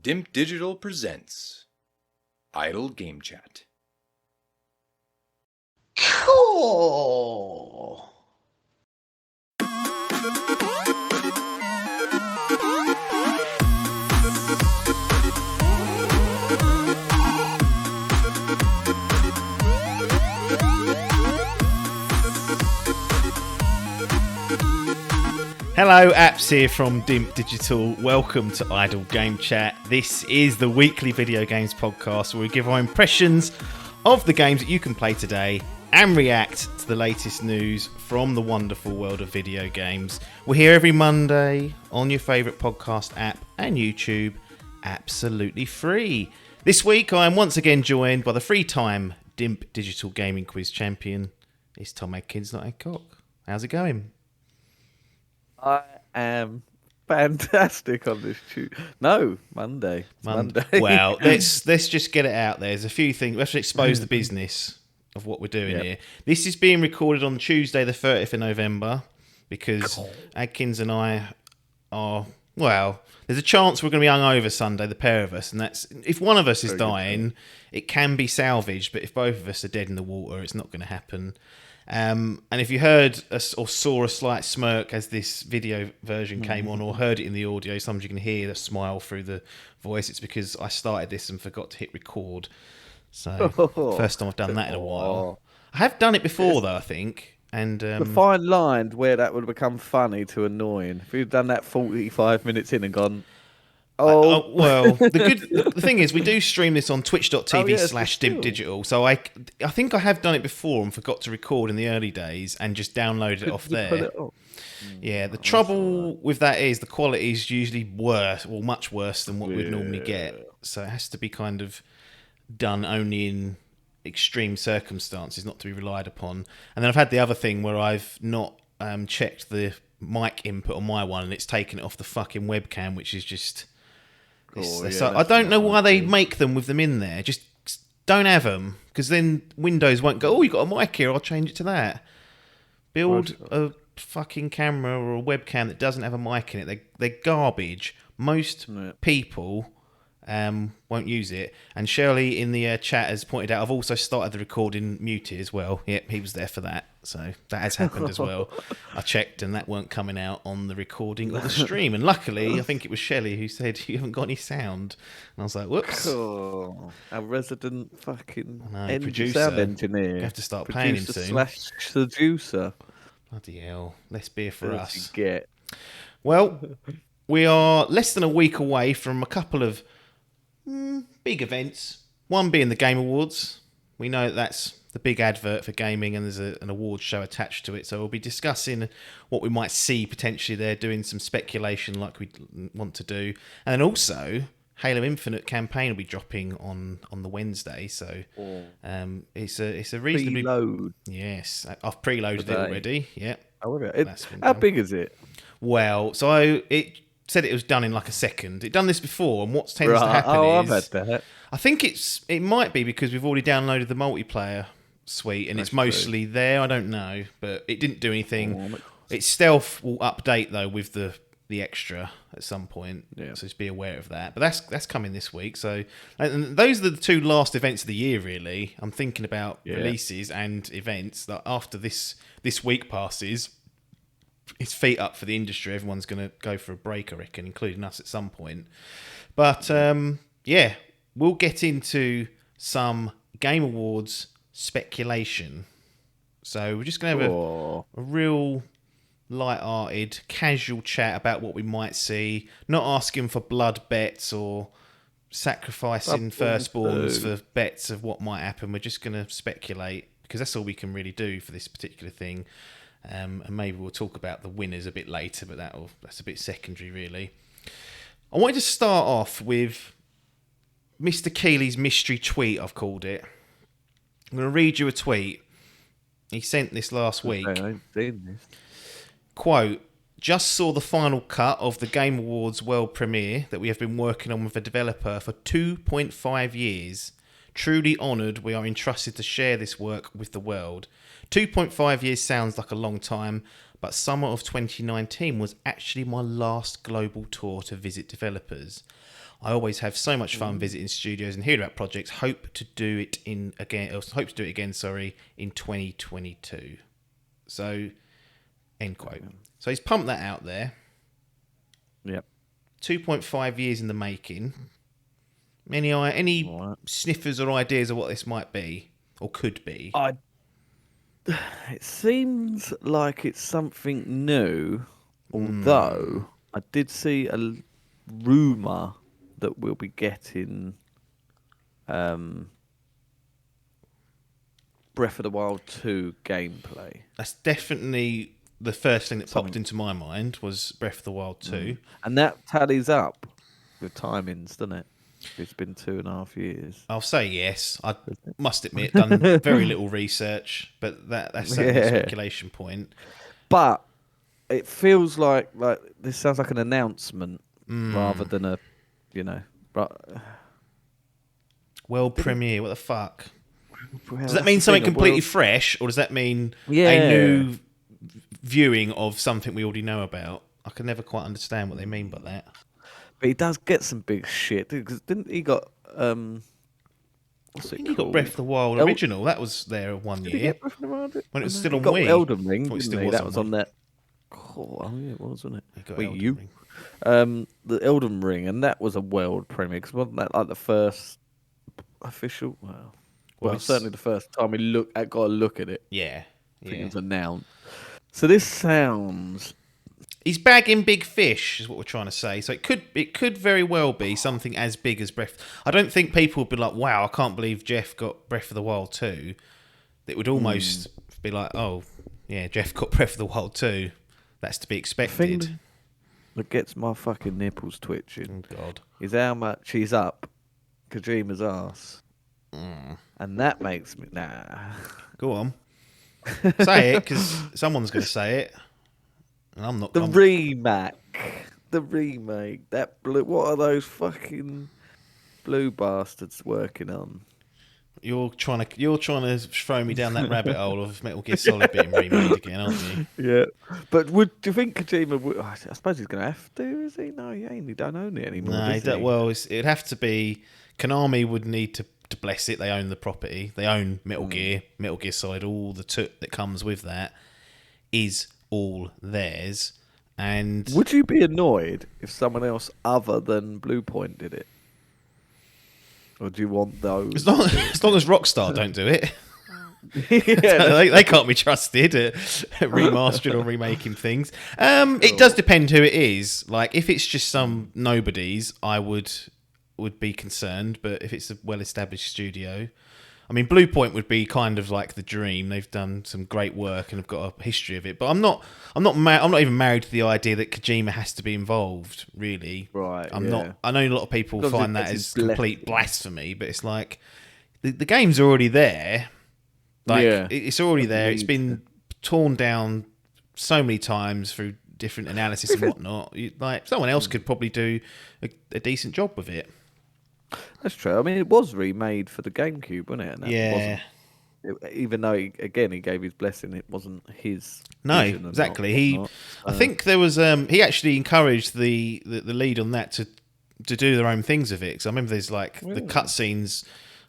Dimp Digital Presents Idle Game Chat. Cool. Hello, apps here from Dimp Digital. Welcome to Idle Game Chat. This is the weekly video games podcast where we give our impressions of the games that you can play today and react to the latest news from the wonderful world of video games. We're here every Monday on your favourite podcast app and YouTube, absolutely free. This week I am once again joined by the three-time Dimp Digital Gaming Quiz champion. It's Tom Adkins, not Ed Cock. How's it going? I am fantastic on this Tuesday. No, Monday. It's Monday. Well, let's just get it out there. There's a few things. Let's expose the business of what we're doing here. This is being recorded on Tuesday, the 30th of November, because Adkins and I are, well, there's a chance we're going to be hungover Sunday, the pair of us, and that's if one of us is dying, it can be salvaged, but if both of us are dead in the water, it's not going to happen. And if you heard or saw a slight smirk as this video version came on, or heard it in the audio, sometimes you can hear the smile through the voice. It's because I started this and forgot to hit record. So first time I've done that in a while. I have done it before though, I think. And the fine line where that would have become funny to annoying. If you'd done that 45 minutes in and gone, well, the thing is, we do stream this on twitch.tv/Dimp Digital. So I think I have done it before and forgot to record in the early days and just downloaded it off there. Yeah, the trouble with that is the quality is usually worse, or much worse than what we'd normally get. So it has to be kind of done only in extreme circumstances, not to be relied upon. And then I've had the other thing where I've not checked the mic input on my one, and it's taken it off the fucking webcam, which is just... I don't know why they make them with them in there. Just don't have them, because then Windows won't go, oh, you got a mic here, I'll change it to that. Build a fucking camera or a webcam that doesn't have a mic in it. They're garbage. Most people won't use it. And Shirley in the chat has pointed out I've also started the recording muted as well. Yep, he was there for that. So that has happened as well. I checked and that weren't coming out on the recording or the stream. And luckily, I think it was Shelley who said, you haven't got any sound. And I was like, whoops. Oh, our resident fucking producer. Sound engineer. You have to start paying him soon. Producer. Bloody hell. Less beer for us. Get. Well, we are less than a week away from a couple of big events. One being the Game Awards. We know that's the big advert for gaming, and there's an awards show attached to it. So we'll be discussing what we might see potentially there, doing some speculation like we want to do. And then also, Halo Infinite campaign will be dropping on the Wednesday. So it's a reasonably... Preload. Yes, I've preloaded it already. Yeah. How big is it? Well, so it said it was done in like a second. It done this before, and what tends to happen I've had that. I think it might be because we've already downloaded the multiplayer suite, and it's mostly there. I don't know, but it didn't do anything. Its stealth will update though with the extra at some point, so just be aware of that. But that's coming this week. So, and those are the two last events of the year, really. I'm thinking about releases and events that after this week passes, it's feet up for the industry. Everyone's going to go for a break, I reckon, including us at some point. But we'll get into some Game Awards speculation. So we're just going to have a real light-hearted, casual chat about what we might see. Not asking for blood bets or sacrificing firstborns for bets of what might happen. We're just going to speculate, because that's all we can really do for this particular thing. And maybe we'll talk about the winners a bit later, but that's a bit secondary, really. I wanted to start off with Mr. Keeley's mystery tweet, I've called it. I'm going to read you a tweet. He sent this last week. I've seen this. Quote, just saw the final cut of the Game Awards world premiere that we have been working on with a developer for 2.5 years. Truly honoured we are entrusted to share this work with the world. 2.5 years sounds like a long time, but summer of 2019 was actually my last global tour to visit developers. I always have so much fun visiting studios and hearing about projects. Hope to do it again. Sorry, in 2022. So, end quote. So he's pumped that out there. Yep. 2.5 years in the making. Any sniffers or ideas of what this might be or could be? It seems like it's something new, although I did see a rumour that we'll be getting Breath of the Wild 2 gameplay. That's definitely the first thing that popped into my mind was Breath of the Wild 2. And that tallies up with timings, doesn't it? It's been 2.5 years. I'll say yes. I must admit, done very little research, but that's certainly a speculation point. But it feels like this sounds like an announcement rather than a, world premiere. What the fuck? Well, Does that mean something completely fresh, or does that mean a new viewing of something we already know about? I can never quite understand what they mean by that. But he does get some big shit. Because didn't he got what's it He called? got Breath of the Wild original. That was there one Did he year get Breath of the Wild? when it was still on got Wii. Elden Ring, Well, it didn't still he? was That on was Wii. on that. Oh, yeah, it was, wasn't it? He got Wii Elden U. Ring. The Elden Ring, and that was a world premiere. Because wasn't that like the first official? Well, certainly the first time I got a look at it. Yeah. I think it was announced. So this sounds. He's bagging big fish, is what we're trying to say. So it could very well be something as big as Breath. I don't think people would be like, "Wow, I can't believe Geoff got Breath of the Wild 2." It would almost be like, "Oh, yeah, Geoff got Breath of the Wild 2. That's to be expected." The thing that gets my fucking nipples twitching Oh God, is how much he's up Kojima's ass, and that makes me go on, say it because someone's going to say it. And I'm not. The remake. That blue. What are those fucking blue bastards working on? You're trying to throw me down that rabbit hole of Metal Gear Solid being remade again, aren't you? Yeah, but do you think Kojima would? I suppose he's going to have to. Is he? No, he ain't. He don't own it anymore. No, does he? well, it'd have to be. Konami would need to bless it. They own the property. They own Metal Gear, Metal Gear Solid. All the took that comes with that is all theirs. And would you be annoyed if someone else other than Bluepoint did it? Or do you want those? as long as Rockstar don't do it, Yeah, they can't be trusted at remastering or remaking things. It does depend who it is. Like if it's just some nobodies, I would be concerned. But if it's a well-established studio, I mean, Bluepoint would be kind of like the dream. They've done some great work and have got a history of it. But I'm not even married to the idea that Kojima has to be involved. Really, right. I'm not. I know a lot of people Because find that it's as complete blasphemy, but it's like the game's already there. Like it's already there. It's been torn down so many times through different analysis and whatnot. Like someone else could probably do a decent job with it. That's true. I mean, it was remade for the GameCube, wasn't it? And that Yeah. even though he gave his blessing, it wasn't his. No, vision and exactly. whatnot. I think there was. He actually encouraged the lead on that to do their own things with it. Because I remember there's like the cutscenes.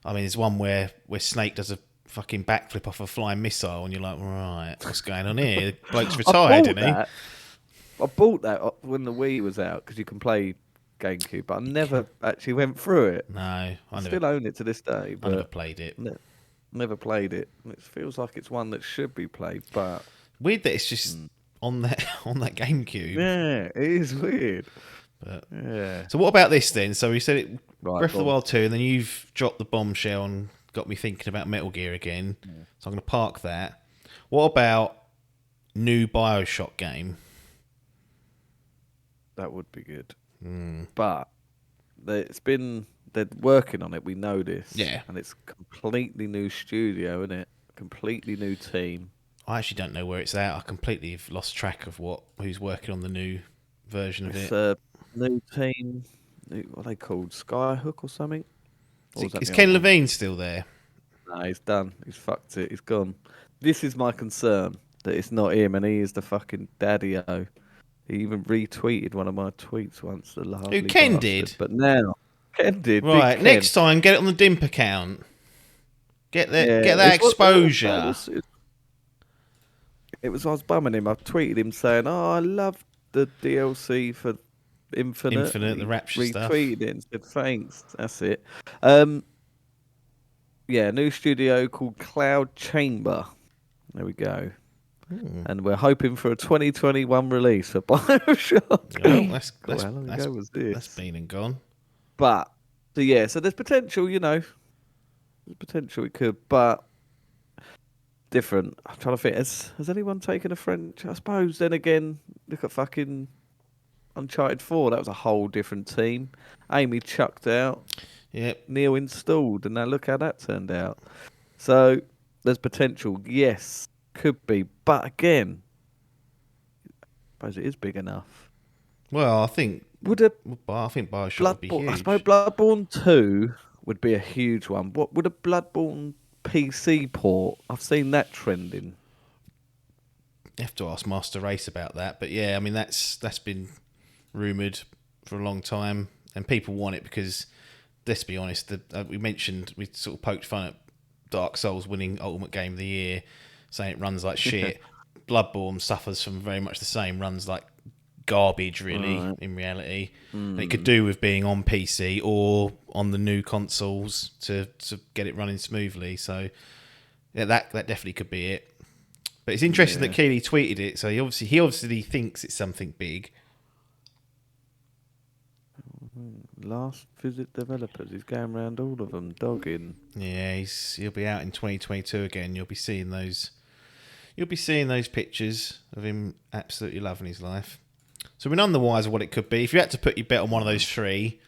I mean, there's one where Snake does a fucking backflip off a flying missile, and you're like, right, what's going on here? The bloke's retired, isn't he? I bought that when the Wii was out because you can play GameCube, but I never actually went through it. No, I still own it to this day. But I never played it. Never played it. It feels like it's one that should be played, but weird that it's just on that GameCube. Yeah, it is weird. But yeah. So what about this then? So we said it Breath of the on. Wild 2, and then you've dropped the bombshell and got me thinking about Metal Gear again. Yeah. So I'm going to park that. What about new Bioshock game? That would be good. But they're working on it. We know this. Yeah. And it's a completely new studio, isn't it? Completely new team. I actually don't know where it's at. I completely have lost track of who's working on the new version of it. It's a new team. What are they called? Skyhook or something? Is Ken Levine still there? No, he's done. He's fucked it. He's gone. This is my concern, that it's not him and he is the fucking daddy-o. He even retweeted one of my tweets once. The Who, Ken bastard. did? But now, Ken did. Right, Big next Ken. time, get it on the Dimp account. Get that It's what- exposure. It was I was bumming him. I tweeted him saying, "Oh, I love the DLC for Infinite." The Rapture stuff. Retweeted it and said, "Thanks." That's it. Yeah, new studio called Cloud Chamber. There we go. And we're hoping for a 2021 release for Bioshock. Well, How long ago was this? That's been and gone. But so there's potential. There's potential it could, but different. I'm trying to think. Has anyone taken a French? I suppose. Then again, look at fucking Uncharted 4. That was a whole different team. Amy chucked out. Yep. Neil installed, and now look how that turned out. So there's potential. Yes, could be, but again, I suppose it is big enough. Well, I think Bioshock would be huge. I suppose Bloodborne 2 would be a huge one. What would a Bloodborne PC port? I've seen that trending. You have to ask Master Race about that, but yeah, I mean that's been rumoured for a long time, and people want it because, let's be honest, we sort of poked fun at Dark Souls winning Ultimate Game of the Year, saying it runs like shit. Bloodborne suffers from very much the same, runs like garbage really in reality. And it could do with being on PC or on the new consoles to get it running smoothly. So yeah, that definitely could be it. But it's interesting that Keeley tweeted it, so he obviously thinks it's something big. Last visit developers. He's going around all of them, dogging. Yeah, he'll be out in 2022 again. You'll be seeing those pictures of him absolutely loving his life. So we're none the wiser what it could be. If you had to put your bet on one of those three,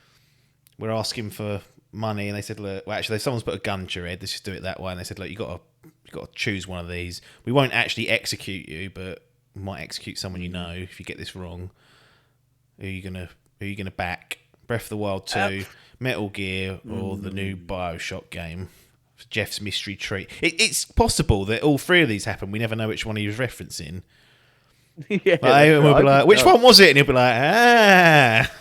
we're asking for money, and they said, look, well, actually, someone's put a gun to your head. Let's just do it that way. And they said, look, you got to choose one of these. We won't actually execute you, but we might execute someone you know if you get this wrong. Who are you gonna back? Breath of the Wild 2, Metal Gear, or the new Bioshock game? Geoff's mystery treat. It's possible that all three of these happen. We never know which one he was referencing. Yeah, we'll be like, which one was it? And he'll be like, ah.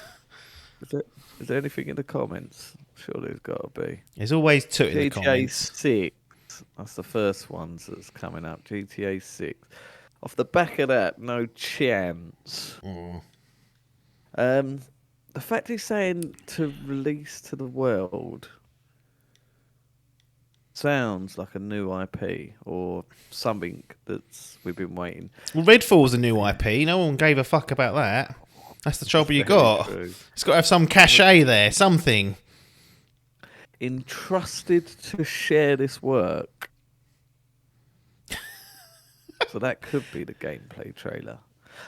Is there anything in the comments? Sure, there's got to be. There's always two in the GTA comments. 6. That's the first one that's coming up. GTA 6. Off the back of that, no chance. The fact he's saying to release to the world sounds like a new IP or something we've been waiting. Well, Redfall's a new IP. No one gave a fuck about that. That's the trouble you got. True. It's got to have some cachet there, something. Entrusted to share this work. So that could be the gameplay trailer.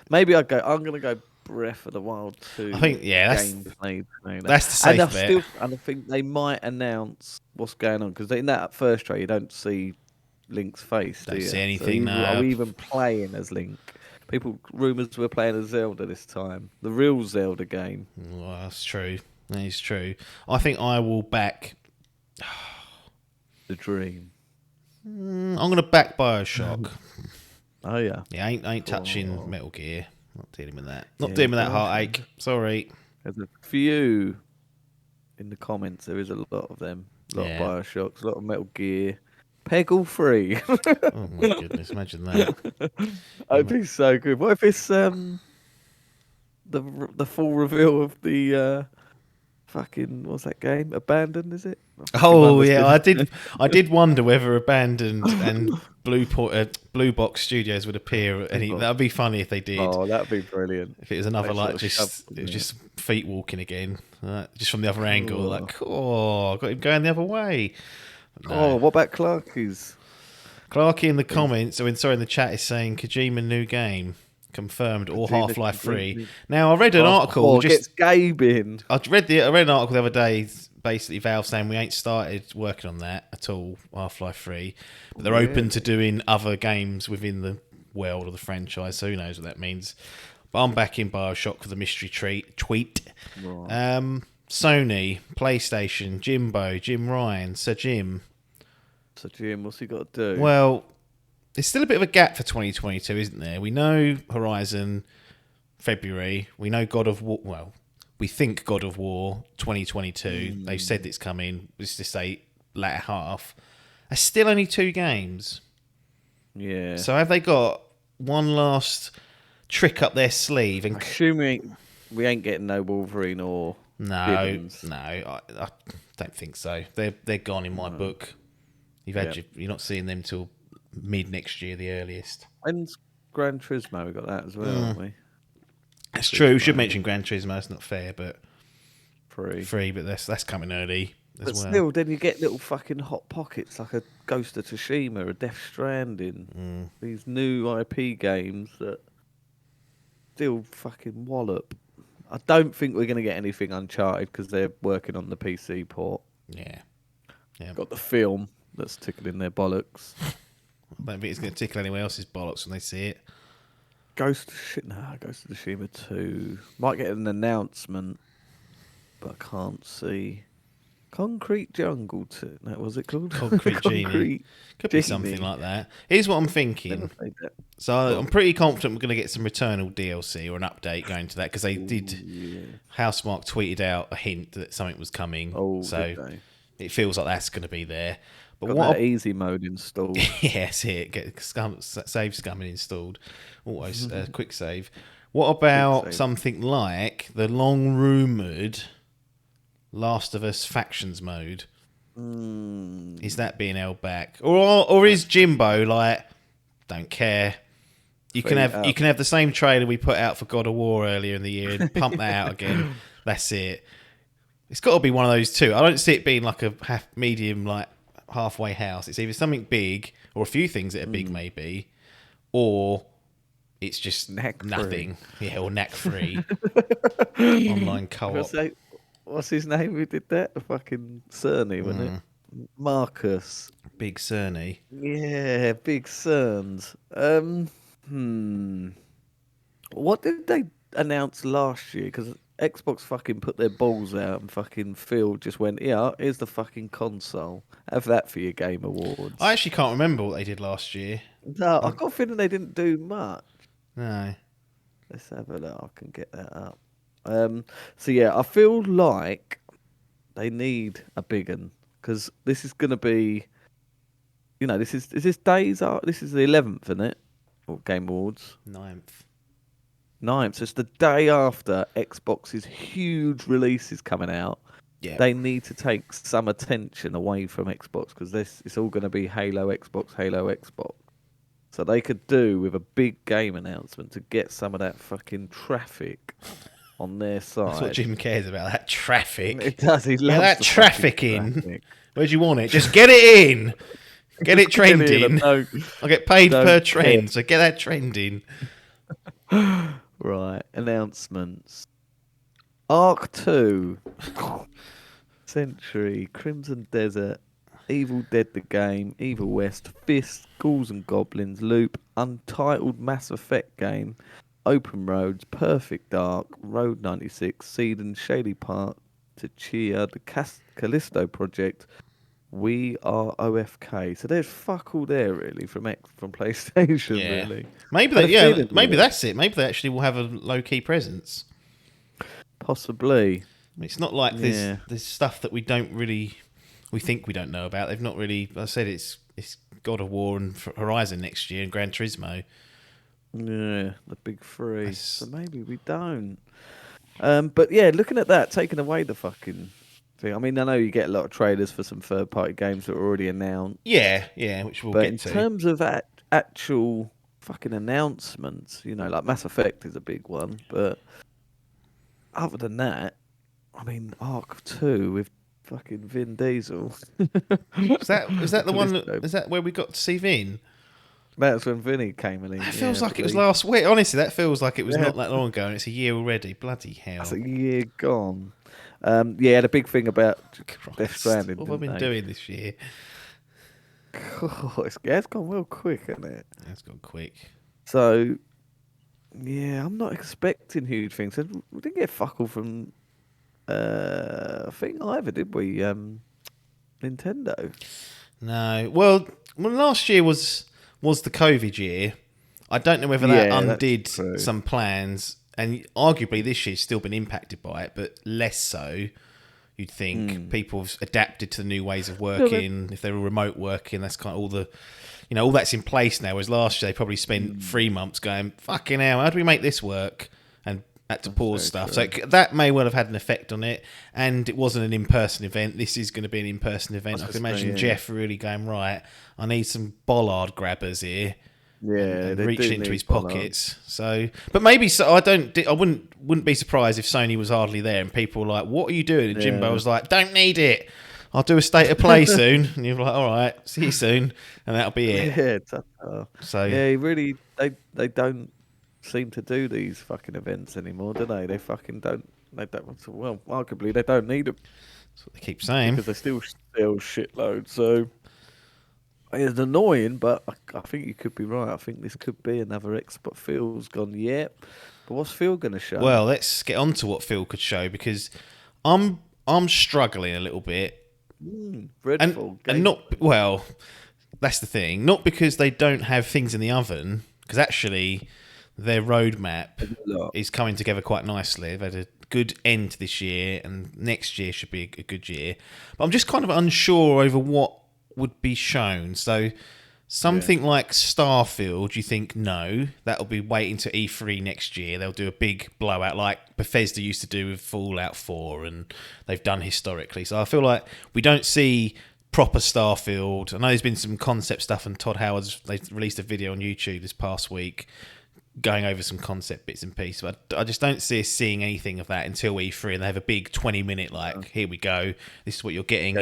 Maybe I'm going to go Breath of the Wild 2. I think, gameplay trailer. That's the safe bet. And I think they might announce what's going on, because in that first trailer you don't see Link's face. Don't do you? see anything. So No. are we even playing as Link? Rumours we're playing as Zelda this time, the real Zelda game. Well, that's true. That is true. I think I will back. The dream. I'm going to back Bioshock. Oh yeah. Yeah, I ain't touching Metal Gear. Not dealing with that. Not dealing with that heartache. Sorry. There's a few in the comments. There is a lot of them. A lot of Bioshocks, a lot of Metal Gear. Peggle 3. Oh my goodness, imagine that. That'd be so good. What if it's the full reveal of the fucking, what's that game? Abandoned, is it? Oh yeah, I did wonder whether Abandoned and Blue Box Studios would appear. That'd be funny if they did. Oh, that'd be brilliant. If it was another just feet walking again, just from the other angle. Like, got him going the other way. No. Oh, what about Clarky's? Clarky in the comments, in the chat, is saying Kojima new game confirmed or Half-Life 3. Now I read an article. Gets Gabe in. I read an article the other day. Basically, Valve saying we ain't started working on that at all. Half-Life 3, but they're open to doing other games within the world of the franchise. So who knows what that means? But I'm back in Bioshock for the mystery tweet. Right. Sony, PlayStation, Jim Ryan, Sir Jim. So Jim, what's he got to do? Well, there's still a bit of a gap for 2022, isn't there? We know Horizon, February. We know God of War. Well, we think God of War 2022. They've said it's coming. Let's just say latter half. There's still only 2 games. Yeah. So have they got one last trick up their sleeve? And Assuming we ain't getting no Wolverine or Gibbons. No, I don't think so. They're gone in my book. You're not seeing them till mid next year, the earliest. When's Gran Turismo? We got that as well, haven't we? That's true. We should mention Gran Turismo. It's not fair, but Free, but that's coming early as but well. still, then you get little fucking hot pockets like a Ghost of Tsushima, a Death Stranding, these new IP games that still fucking wallop. I don't think we're going to get anything Uncharted because they're working on the PC port. Yeah. Got the film that's tickling their bollocks. I don't think it's going to tickle anyone else's bollocks when they see it. Ghost of Tsushima 2. Might get an announcement, but I can't see. Concrete Jungle 2. What was it called? Concrete Genie. Could be something like that. Here's what I'm thinking. So I'm pretty confident we're going to get some Returnal DLC or an update going to that because they did. Yeah. Housemarque tweeted out a hint that something was coming. So it feels like that's going to be there. But got what that easy mode installed. Yes, get save scumming installed. Always quick save. What about something like the long rumoured Last of Us factions mode? Is that being held back, or is Jimbo like, don't care? You can have the same trailer we put out for God of War earlier in the year and pump that out again. That's it. It's got to be one of those two. I don't see it being like a medium, like halfway house. It's either something big or a few things that are big, maybe, or it's just nothing. Yeah, or knack free online co-op. What's his name? Who did that? The fucking Cerny, wasn't it? Marcus. Big Cerny. Yeah, Big Cerns. What did they announce last year? Because Xbox fucking put their balls out and fucking Phil just went, yeah, here's the fucking console. Have that for your Game Awards. I actually can't remember what they did last year. No, I got a feeling they didn't do much. No. Let's have a look. I can get that up. So yeah, I feel like they need a big one because this is going to be, is this days art? This is the 11th, isn't it? Or Game Awards. 9th. So it's the day after Xbox's huge releases coming out. Yeah. They need to take some attention away from Xbox because it's all going to be Halo Xbox. So they could do with a big game announcement to get some of that fucking traffic on their side. That's what Jim cares about, that traffic. It does. He loves that the traffic in. Traffic. Where do you want it? Just get it in. Get it trending. I'll get paid per trend, so get that trending. Right. Announcements. Ark 2. Century. Crimson Desert. Evil Dead the Game. Evil West. Fist. Ghouls and Goblins. Loop. Untitled Mass Effect game. Open Roads. Perfect Dark. Road 96. Seed and Shady Park. Tachia. The Callisto Project. We Are OFK. So there's fuck all there really from PlayStation. Yeah. Really. Maybe that's it. Maybe they actually will have a low key presence. Possibly. It's not like there's stuff that we think we don't know about. They've not really. I said it's God of War and Horizon next year and Gran Turismo. Yeah, the big three. So maybe we don't. But yeah, looking at that, taking away the fucking thing. I mean, I know you get a lot of trailers for some third-party games that are already announced. Yeah, which we'll get to. But in terms of actual fucking announcements, like Mass Effect is a big one. But other than that, I mean, Ark 2 with fucking Vin Diesel. Is that the one? Is that where we got to see Vin? That's when Vinny came in. It feels like it was last week. Honestly, that feels like it was not that long ago, and it's a year already. Bloody hell! It's a year gone. The big thing about Death Stranding. What have I been doing this year? Oh, it's gone real quick, hasn't it? It's gone quick. So, yeah, I'm not expecting huge things. We didn't get fuck all from a thing either, did we? Nintendo. No. Well, last year was the COVID year. I don't know whether that undid some plans. and arguably this year's still been impacted by it, but less so. You'd think people have adapted to the new ways of working. If they were remote working, that's kind of all the, all that's in place now. Whereas last year they probably spent 3 months going, fucking hell, how do we make this work? And had to pause stuff. True. So that may well have had an effect on it. And it wasn't an in-person event. This is going to be an in-person event. I can imagine Geoff really going, right, I need some bollard grabbers here. Yeah, and reaching into his pockets. So, but maybe so. I wouldn't be surprised if Sony was hardly there and people were like, "What are you doing?" And Jimbo was like, "Don't need it. I'll do a state of play soon." And you're like, "All right, see you soon," and that'll be it. Yeah, so really, they don't seem to do these fucking events anymore, do they? They fucking don't. They don't. Well, arguably, they don't need them. That's what they keep saying because they still sell shitloads. So. It's annoying, but I think you could be right. I think this could be another X, but Phil's gone, yep. But what's Phil going to show? Well, let's get on to what Phil could show, because I'm struggling a little bit. Dreadful. And not, well, that's the thing. Not because they don't have things in the oven, because actually their roadmap is coming together quite nicely. They've had a good end this year, and next year should be a good year. But I'm just kind of unsure over what would be shown. So something like Starfield, you think, no, that'll be waiting to E3 next year. They'll do a big blowout like Bethesda used to do with Fallout 4, and they've done historically. So I feel like we don't see proper Starfield. I know there's been some concept stuff, and Todd Howard's, they released a video on YouTube this past week going over some concept bits and pieces, but I just don't see us seeing anything of that until E3, and they have a big 20-minute here we go, this is what you're getting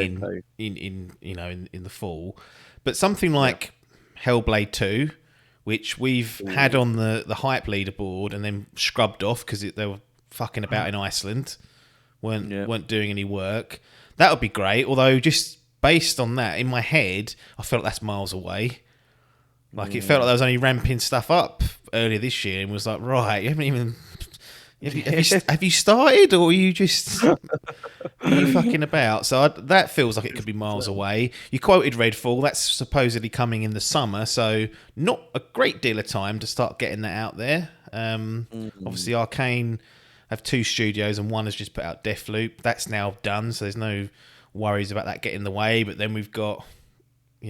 in the fall. But something like Hellblade 2, which we've had on the hype leaderboard and then scrubbed off because they were fucking about in Iceland, weren't doing any work. That would be great, although just based on that, in my head, I felt that's miles away. It felt like I was only ramping stuff up earlier this year, and was like, right, you haven't even... Have you started, or are you just fucking about? So that feels like it could be miles away. You quoted Redfall. That's supposedly coming in the summer, so not a great deal of time to start getting that out there. Obviously, Arcane have 2 studios, and one has just put out Deathloop. That's now done, so there's no worries about that getting in the way. But then we've got,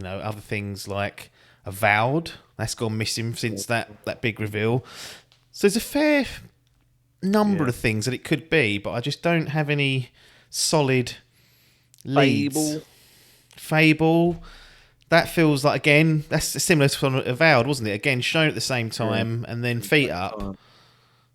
other things like Avowed. That's gone missing since that big reveal. So there's a fair number of things that it could be, but I just don't have any solid leads. Fable. That feels like, again, that's similar to Avowed, wasn't it? Again, shown at the same time, and then feet up.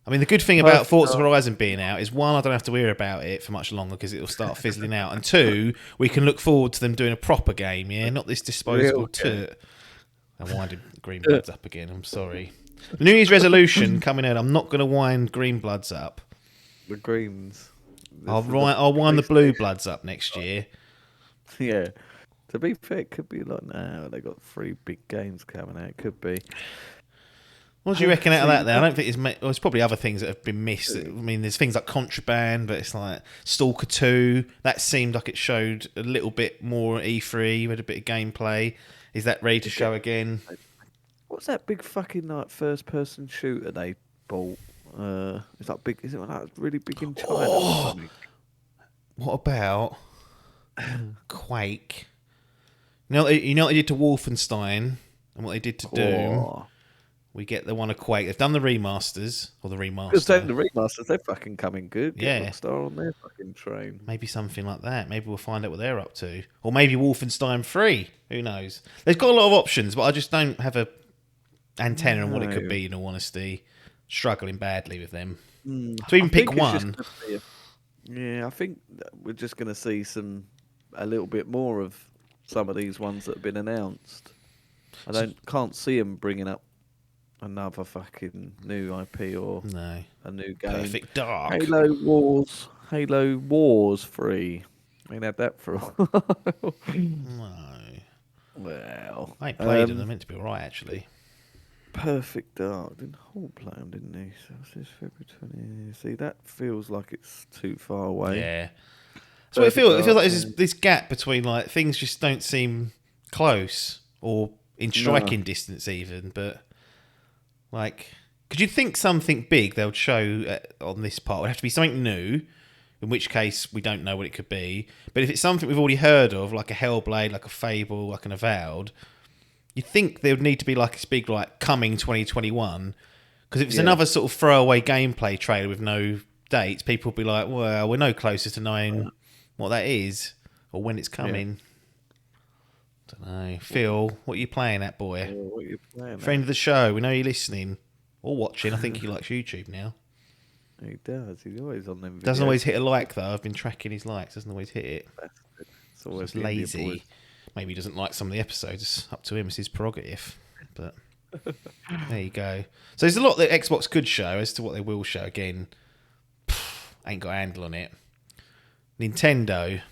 I mean, the good thing about Forza Horizon being out is, one, I don't have to worry about it for much longer because it'll start fizzling out, and 2, we can look forward to them doing a proper game, not this disposable toot. I winded Greenbloods up again, I'm sorry. The New Year's resolution coming out, I'm not going to wind Greenbloods up. The Greens. I'll wind the Blue Bloods up next year. Yeah. To be fair, it could be like, now they got 3 big games coming out. It could be. What do you reckon out of that then? I don't think there's probably other things that have been missed. I mean, there's things like Contraband, but it's like Stalker 2. That seemed like it showed a little bit more at E3, with a bit of gameplay. Is that ready to show again? What's that big fucking first-person shooter they bought? Is that big? Is it like really big in China? Or something? What about Quake? You know what they did to Wolfenstein and what they did to Doom? We get the one of Quake. They've done the remasters, or the remaster. Because the remasters, they're fucking coming good. Get Rockstar on their fucking train. Maybe something like that. Maybe we'll find out what they're up to. Or maybe Wolfenstein 3. Who knows? They've got a lot of options, but I just don't have a antenna on what it could be, in all honesty. Struggling badly with them. To even pick one. I think we're just going to see a little bit more of some of these ones that have been announced. Can't see them bringing up another fucking new IP or a new game. Perfect Dark. Halo Wars 3. I ain't had that for a while. No. Well, I ain't played them. They're meant to be alright, actually. Perfect Dark. Didn't Hall play them, didn't he? So this February 20. See, that feels like it's too far away. Yeah. So it feels like there's this gap between, like, things just don't seem close or in striking distance even, but because Because you'd think something big they'll show on this part would have to be something new, in which case we don't know what it could be. But if it's something we've already heard of, like a Hellblade, like a Fable, like an Avowed, you'd think there would need to be like this big, like, coming 2021. Because if it's another sort of throwaway gameplay trailer with no dates, people will be like, well, we're no closer to knowing what that is or when it's coming. Don't know. Phil, what are you playing at, boy? What are you playing Friend of the show, we know you're listening or watching. I think he likes YouTube now. He does. He's always on them videos. Doesn't always hit a like, though. I've been tracking his likes. Doesn't always hit it. It's always He's lazy. Maybe he doesn't like some of the episodes. It's up to him. It's his prerogative. But there you go. So there's a lot that Xbox could show. As to what they will show, again, ain't got a handle on it. Nintendo.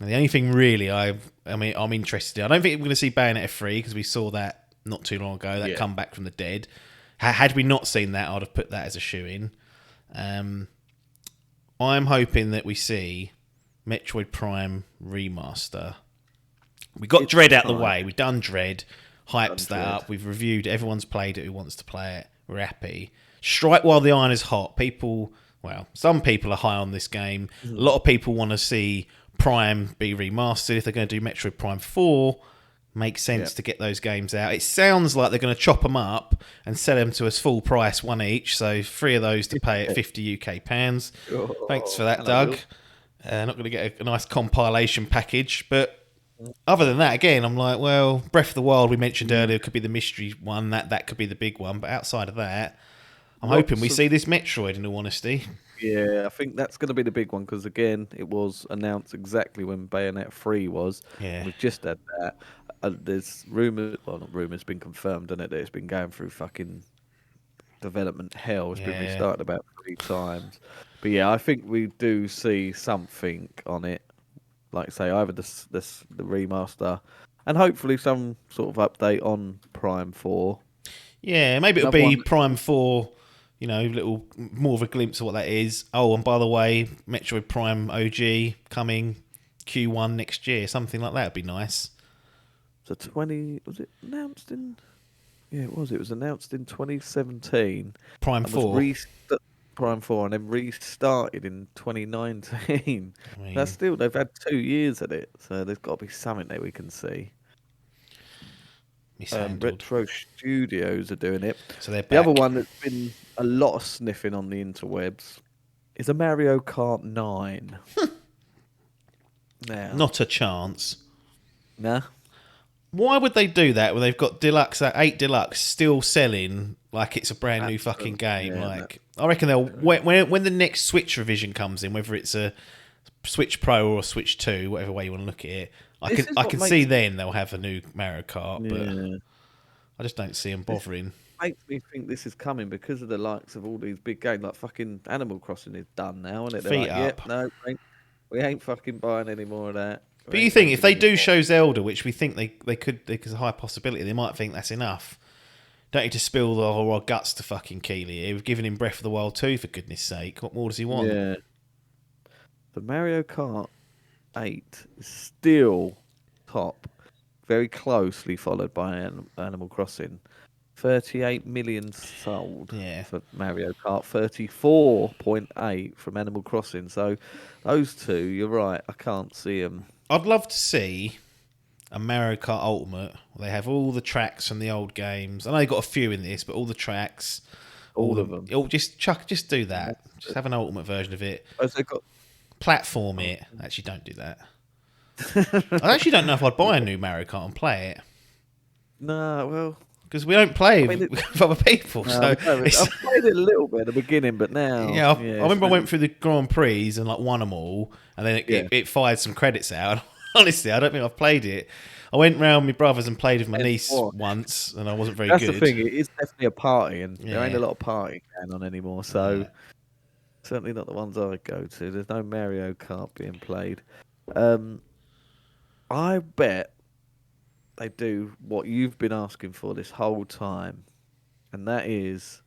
And the only thing really I'm interested in, I don't think we're going to see Bayonetta 3 because we saw that not too long ago, that come back from the dead. Had we not seen that, I'd have put that as a shoe-in. I'm hoping that we see Metroid Prime Remaster. We got Dread out of the way. We've done Dread. Hypes that up. We've reviewed it. Everyone's played it who wants to play it. We're happy. Strike while the iron is hot. Some people are high on this game. A lot of people want to see Prime be remastered. If they're going to do Metroid Prime 4, makes sense to get those games out. It sounds like they're going to chop them up and sell them to us full price, one each. So 3 of those to pay at 50 UK pounds. Thanks for that, Doug. Not going to get a nice compilation package. But other than that, again, I'm like, well, Breath of the Wild we mentioned earlier could be the mystery one. That could be the big one. But outside of that, I'm hoping we see this Metroid, in all honesty. Yeah, I think that's going to be the big one because, again, it was announced exactly when Bayonetta 3 was. Yeah. We've just had that. There's rumours, well, not rumours, been confirmed, isn't it, that it's been going through fucking development hell. It's been restarted about 3 times. But yeah, I think we do see something on it. Like I say, either the remaster and hopefully some sort of update on Prime 4. Yeah, maybe it'll be Prime 4, little more of a glimpse of what that is. Oh, and by the way, Metroid Prime OG coming Q1 next year. Something like that would be nice. So was it announced in? Yeah, it was. It was announced in 2017. Prime 4. Prime 4 and then restarted in 2019. That's still, they've had 2 years at it, so there's got to be something there we can see. Retro Studios are doing it. So they're back. The other one that's been a lot of sniffing on the interwebs is a Mario Kart 9. Now, not a chance. Nah. Why would they do that when they've got 8 Deluxe still selling like it's a brand new fucking game? Yeah, I reckon they'll when the next Switch revision comes in, whether it's a Switch Pro or a Switch 2, whatever way you want to look at it, I can see then they'll have a new Mario Kart, but I just don't see them bothering. Makes me think this is coming because of the likes of all these big games, like fucking Animal Crossing is done now, isn't it? They're Feet up. No, we ain't fucking buying any more of that. But you think if they do show Zelda, which we think they could, there's a high possibility they might think that's enough. Don't need to spill our guts to fucking Keeley here. We've given him Breath of the Wild 2, for goodness sake. What more does he want? Yeah. The Mario Kart 8 is still top, very closely followed by Animal Crossing. 38 million sold for Mario Kart, 34.8 from Animal Crossing. So those two, you're right, I can't see them. I'd love to see a Mario Kart Ultimate where they have all the tracks from the old games. I know they've got a few in this, but all the tracks, all of them. Just do that. Just have an Ultimate version of it. As they got platform it. Actually, don't do that. I actually don't know if I'd buy a new Mario Kart and play it. No, well, because we don't play with other people. No, so I've played it a little bit at the beginning, but now... Yeah, I remember I went through the Grand Prix and won them all, and then it fired some credits out. Honestly, I don't think I've played it. I went round with my brothers and played with my niece once, and I wasn't very good. That's the thing, it is definitely a party, and there ain't a lot of partying going on anymore, so certainly not the ones I go to. There's no Mario Kart being played. I bet they do what you've been asking for this whole time, and that is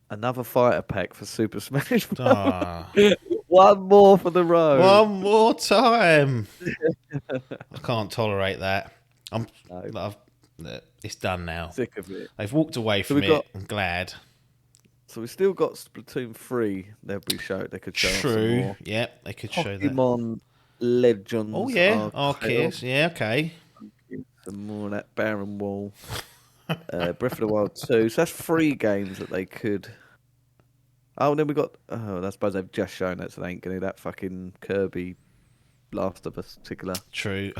another fighter pack for Super Smash Bros. One more for the road. One more time. I can't tolerate that. Look, it's done now. Sick of it. They've walked away from we it. got- I'm glad. So we still got Splatoon 3. They could show us some True. more. Yeah, they could show that. Pokemon Legends. Oh yeah, Arceus. Arceus. Yeah, okay. Some more of that Barren Wall. Breath of the Wild 2. So that's 3 games that they could. Oh, and then we got. Oh, I suppose they've just shown that, so they ain't gonna do that fucking Kirby Last of Us particular. True.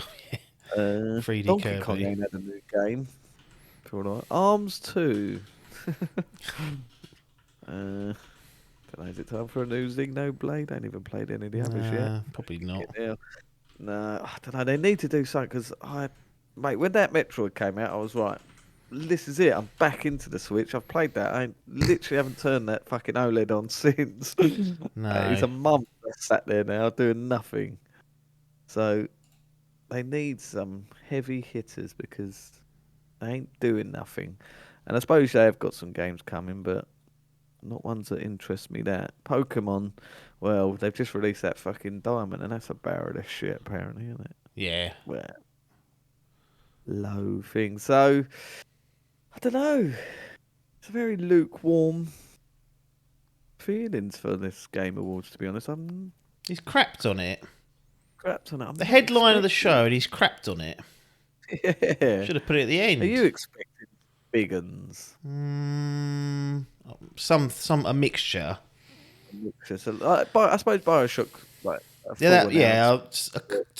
3D Donkey Kirby. Kong ain't had a new game. Feel right. Arms 2. Don't know, is it time for a new Xenoblade? I ain't even played any of the others yet. Probably not. No, I don't know. They need to do something because mate, when that Metroid came out, I was right. This is it. I'm back into the Switch. I've played that. I literally haven't turned that fucking OLED on since. No. It's a month I sat there now doing nothing. So they need some heavy hitters because they ain't doing nothing. And I suppose they have got some games coming, but not ones that interest me. That Pokemon, well, they've just released that fucking Diamond, and that's a barrel of shit, apparently, isn't it? Yeah. Well, low thing. So I don't know. It's a very lukewarm feelings for this Game Awards, to be honest. I'm He's crapped on it. crapped on it. I'm The not headline of the expecting- show, and he's crapped on it. Yeah. Should have put it at the end. Are you expecting big uns? A mixture. But I suppose Bioshock, like,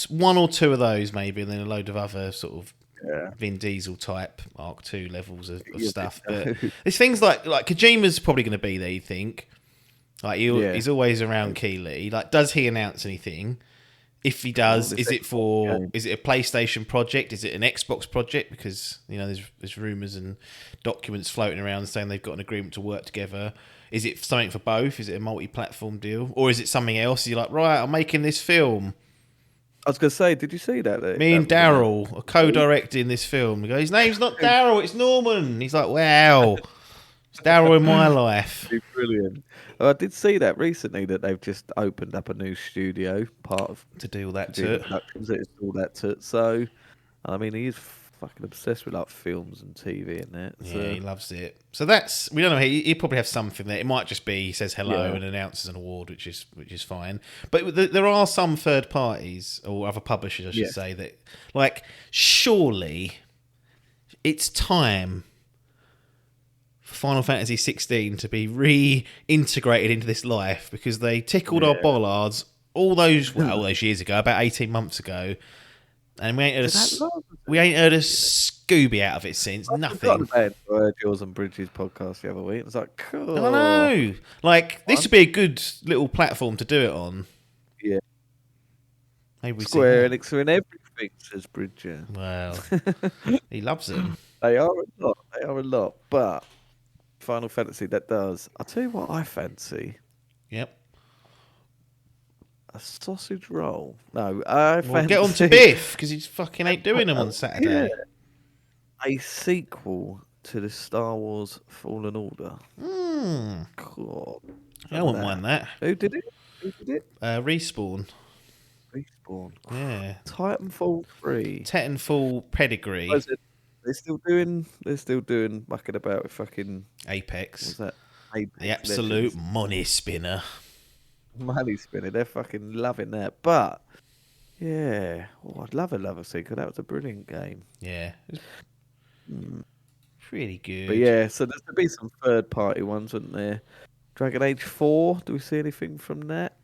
One or two of those maybe, and then a load of other sort of Yeah. Vin Diesel type Mark II levels of Yeah, stuff. But there's things like Kojima's probably going to be there. You think? Like he's always around Keighley. Like, does he announce anything? If he does, is it a PlayStation project? Is it an Xbox project? Because there's rumours and documents floating around saying they've got an agreement to work together. Is it something for both? Is it a multi-platform deal, or is it something else? You're like, right, I'm making this film. I was gonna say, did you see that? Me and Daryl are co-directing this film. We go, his name's not Daryl, it's Norman. He's like, wow, it's Daryl in my life. Brilliant. I did see that recently that they've just opened up a new studio, part of To do all that do to it. productions. It's all that to it. So, I mean, he is fucking obsessed with like films and TV and that. So. Yeah, he loves it. So we don't know. He'll probably have something there. It might just be he says hello and announces an award, which is fine. But there are some third parties or other publishers, I should say, that like surely it's time for Final Fantasy 16 to be reintegrated into this life because they tickled our bollards all those years ago, about 18 months ago. And we ain't heard a Scooby out of it since. Nothing. I heard yours and Bridges podcast the other week. It was like, cool. I know. Like, this would be a good little platform to do it on. Yeah. Maybe we Square see Enix are in everything, says Bridger. Well, he loves them. They are a lot. They are a lot. But Final Fantasy, that does. I'll tell you what I fancy. Yep. A sausage roll. No, I fancy... Well, get on to Biff, because he fucking ain't doing them on Saturday. Yeah. A sequel to the Star Wars Fallen Order. God. I wouldn't mind that. Who did it? Respawn. Respawn. Yeah. Titanfall 3. Titanfall pedigree. What is it? They're still doing mucking about with fucking Apex. what's that? Apex The absolute Legends. money spinner. Money spinner. They're fucking loving that. But yeah, I'd love a sequel. That was a brilliant game. Yeah. It's really good. But yeah, so there's to be some third party ones, wouldn't there? Dragon Age 4. Do we see anything from that?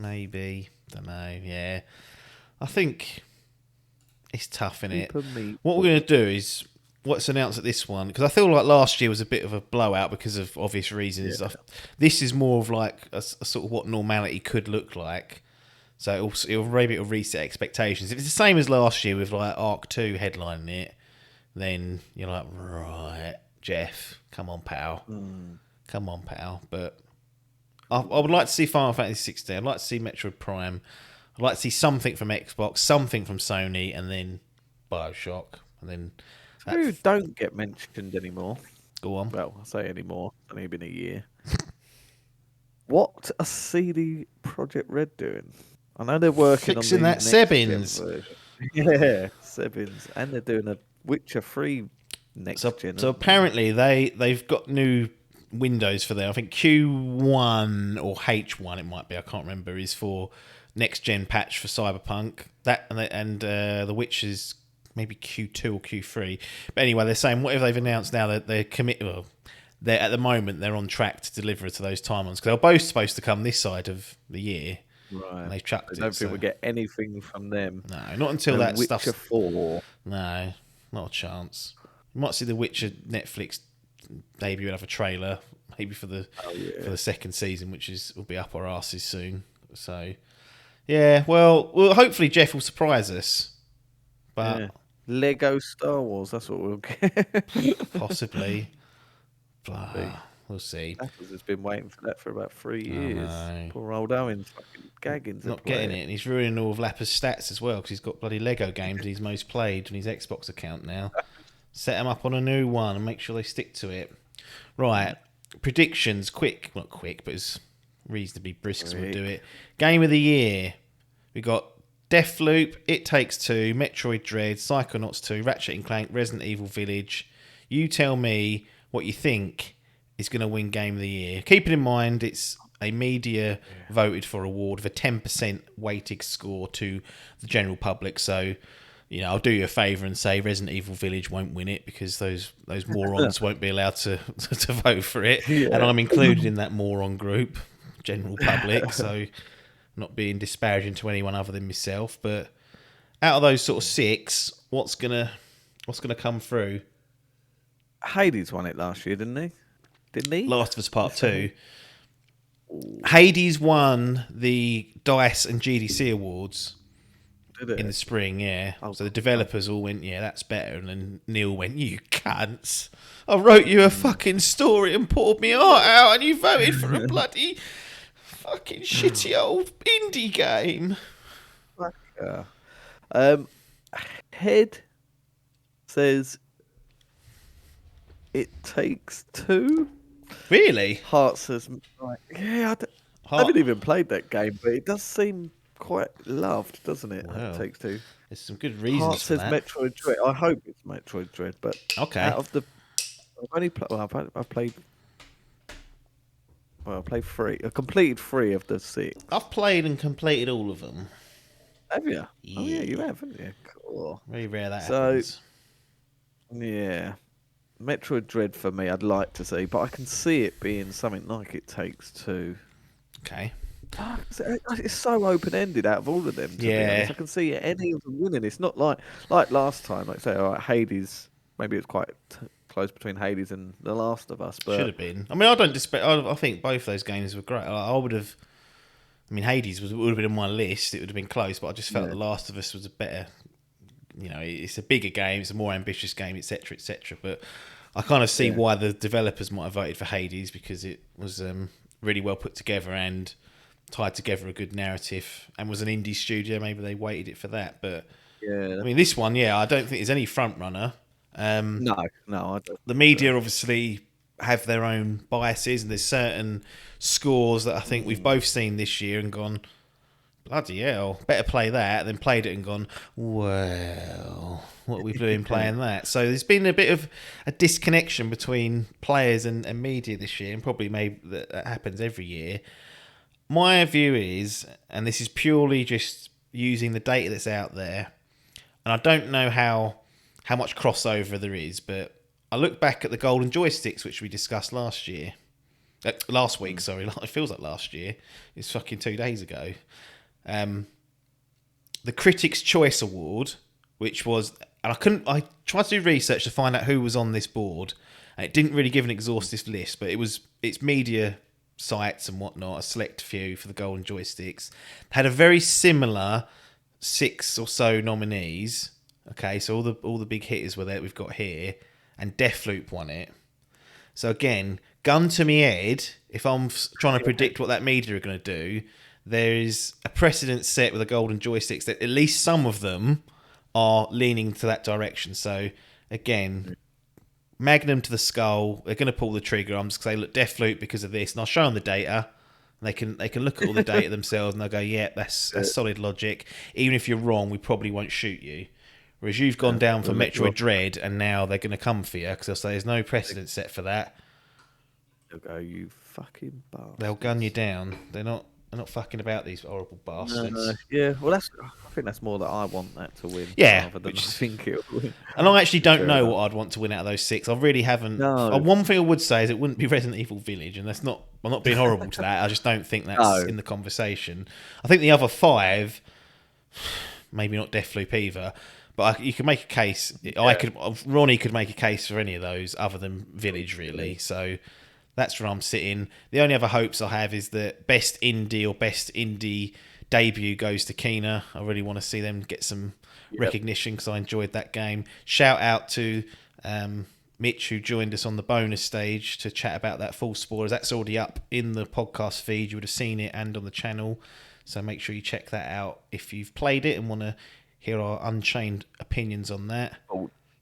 Maybe. Don't know. Yeah. I think it's tough, innit? What we're going to do is what's announced at this one, because I feel like last year was a bit of a blowout because of obvious reasons. Yeah. This is more of like a sort of what normality could look like. So it'll reset expectations. If it's the same as last year with like Arc 2 headlining it, then you're like, right, Geoff, come on, pal. Come on, pal. But I would like to see Final Fantasy 16. I'd like to see Metroid Prime. I'd like to see something from Xbox, something from Sony, and then Bioshock. And then Who don't get mentioned anymore? Go on. Well, I say anymore. It's only been a year. What are CD Projekt Red doing? I know they're working Fixing on that the next Sebbins. gen version. Yeah, Sebbins, and they're doing a Witcher 3 next gen. So apparently they've got new windows for there. I think Q1 or H1 it might be. I can't remember. Is for next gen patch for Cyberpunk. That and The Witcher's maybe Q2 or Q3. But anyway, they're saying whatever they've announced now that they're committed. Well, they're at the moment they're on track to deliver to those timelines because they're both supposed to come this side of the year. Right. And they've chucked I don't think we get anything from them. No, not until that Witcher stuff's 4. No, not a chance. You might see the Witcher Netflix debut and have a trailer, maybe for the second season, which will be up our asses soon. So, yeah, well, hopefully Geoff will surprise us. But Lego Star Wars, that's what we'll get. Possibly. We'll see. Apple's has been waiting for that for about 3 years. Poor old Owen's fucking gagging. Not getting it, and he's ruining all of Lappa's stats as well because he's got bloody Lego games he's most played on his Xbox account now. Set them up on a new one and make sure they stick to it. Right, predictions, not quick, but as reasonably brisk as we'll do it. Game of the year. We got Deathloop, It Takes Two, Metroid Dread, Psychonauts 2, Ratchet & Clank, Resident Evil Village. You tell me what you think is going to win Game of the Year. Keeping in mind it's a media voted for award with a 10% weighted score to the general public. So, I'll do you a favour and say Resident Evil Village won't win it because those morons won't be allowed to vote for it. Yeah. And I'm included in that moron group, general public. So not being disparaging to anyone other than myself. But out of those sort of 6, what's gonna come through? Hades won it last year, didn't he? Last of Us Part 2. Hades won the DICE and GDC awards in the spring, yeah. So the developers all went, yeah, that's better. And then Neil went, you cunts. I wrote you a fucking story and poured me heart out and you voted for a bloody fucking shitty old indie game. Head says It Takes Two. Really? Heart says, I haven't even played that game, but it does seem quite loved, doesn't it? Wow. It Takes Two. There's some good reasons Heart for says that. Metroid Dread. I hope it's Metroid Dread, but okay. Out of the, I've played 3. I completed 3 of the 6. I've played and completed all of them. Have you? Yeah. Oh yeah, you have, haven't you? Cool. Very rare that happens. Yeah. Metroid Dread for me, I'd like to see, but I can see it being something like It Takes Two. Okay. It's so open-ended out of all of them. To be honest. I can see any of them winning. It's not like last time. Like say, all right, Hades. Maybe it's quite close between Hades and The Last of Us. But should have been. I mean, I don't despair. I think both those games were great. I would have. I mean, Hades would have been on my list. It would have been close, but I just felt The Last of Us was a better. It's a bigger game. It's a more ambitious game, etc., etc. But I kind of see why the developers might have voted for Hades because it was really well put together and tied together a good narrative and was an indie studio. Maybe they weighted it for that. But I mean, this one, I don't think there's any front runner. No, I don't. The media obviously have their own biases, and there's certain scores that I think we've both seen this year and gone, bloody hell, better play that, then played it and gone, well, what are we doing playing that? So there's been a bit of a disconnection between players and media this year, and probably maybe that happens every year. My view is, and this is purely just using the data that's out there, and I don't know how much crossover there is, but I look back at the golden joysticks, which we discussed last week, sorry. It feels like last year. It's fucking 2 days ago. The Critics' Choice Award, which was, and I tried to do research to find out who was on this board, and it didn't really give an exhaustive list, but it's media sites and whatnot, a select few for the golden joysticks. Had a very similar 6 or so nominees. Okay, so all the big hitters were there we've got here, and Deathloop won it. So again, gun to me head, if I'm trying to predict what that media are going to do, there is a precedent set with the golden joysticks that at least some of them are leaning to that direction. So again, Magnum to the skull, they're going to pull the trigger. I'm just going to say, look, Deathloop because of this, and I'll show them the data. They can look at all the data themselves and they'll go, yeah, that's solid logic. Even if you're wrong, we probably won't shoot you. Whereas you've gone down for Metroid Dread, and now they're going to come for you because they'll say there's no precedent set for that. They'll go, you fucking bastard. They'll gun you down. They're not fucking about, these horrible bastards. No. Yeah, well, I think that's more that I want that to win. Yeah, rather than I think it'll win. And I actually don't know what I'd want to win out of those 6. I really haven't. No. One thing I would say is it wouldn't be Resident Evil Village, and that's not. I'm not being horrible to that. I just don't think that's in the conversation. I think the other 5, maybe not Deathloop either. But you could make a case. Ronnie could make a case for any of those other than Village, really. So that's where I'm sitting. The only other hopes I have is that best indie or best indie debut goes to Kena. I really want to see them get some recognition because I enjoyed that game. Shout out to Mitch, who joined us on the bonus stage to chat about that. Full spoilers. That's already up in the podcast feed. You would have seen it and on the channel. So make sure you check that out if you've played it and want to hear our unchained opinions on that.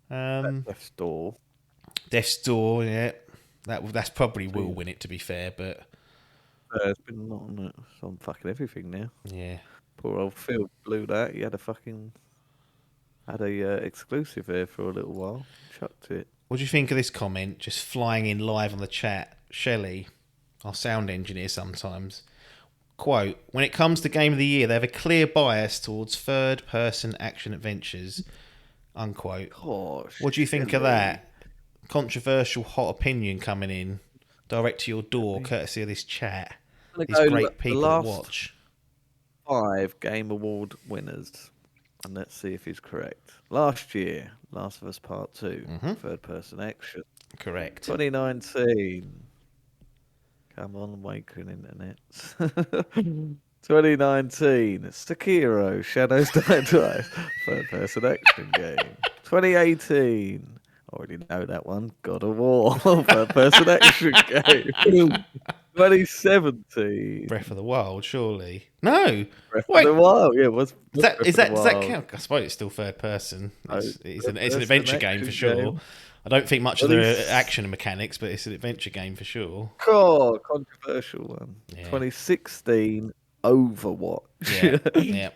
Death's Door. Death's Door, yeah. That's probably will win it, to be fair, but... it's been on fucking everything now. Yeah. Poor old Phil blew that. He had a exclusive there for a little while. Chucked it. What do you think of this comment? Just flying in live on the chat. Shelley, our sound engineer sometimes... Quote, when it comes to Game of the Year, they have a clear bias towards third-person action adventures. Unquote. Gosh, what do you think of that? Controversial hot opinion coming in direct to your door, courtesy of this chat. These great people to watch. 5 Game Award winners. And let's see if he's correct. Last year, Last of Us Part 2, third-person action. Correct. 2019... Come on, Waking Internet. 2019, Sekiro, Shadows Die Twice, third-person action game. 2018, already know that one, God of War, third-person action game. 2017, Breath of the Wild, surely. No, Breath of the Wild, yeah. Does that count? I suppose it's still third-person. It's an adventure game for sure. Game. I don't think much of the action mechanics, but it's an adventure game for sure. Oh, controversial one. Yeah. 2016, Overwatch. Yeah, yeah.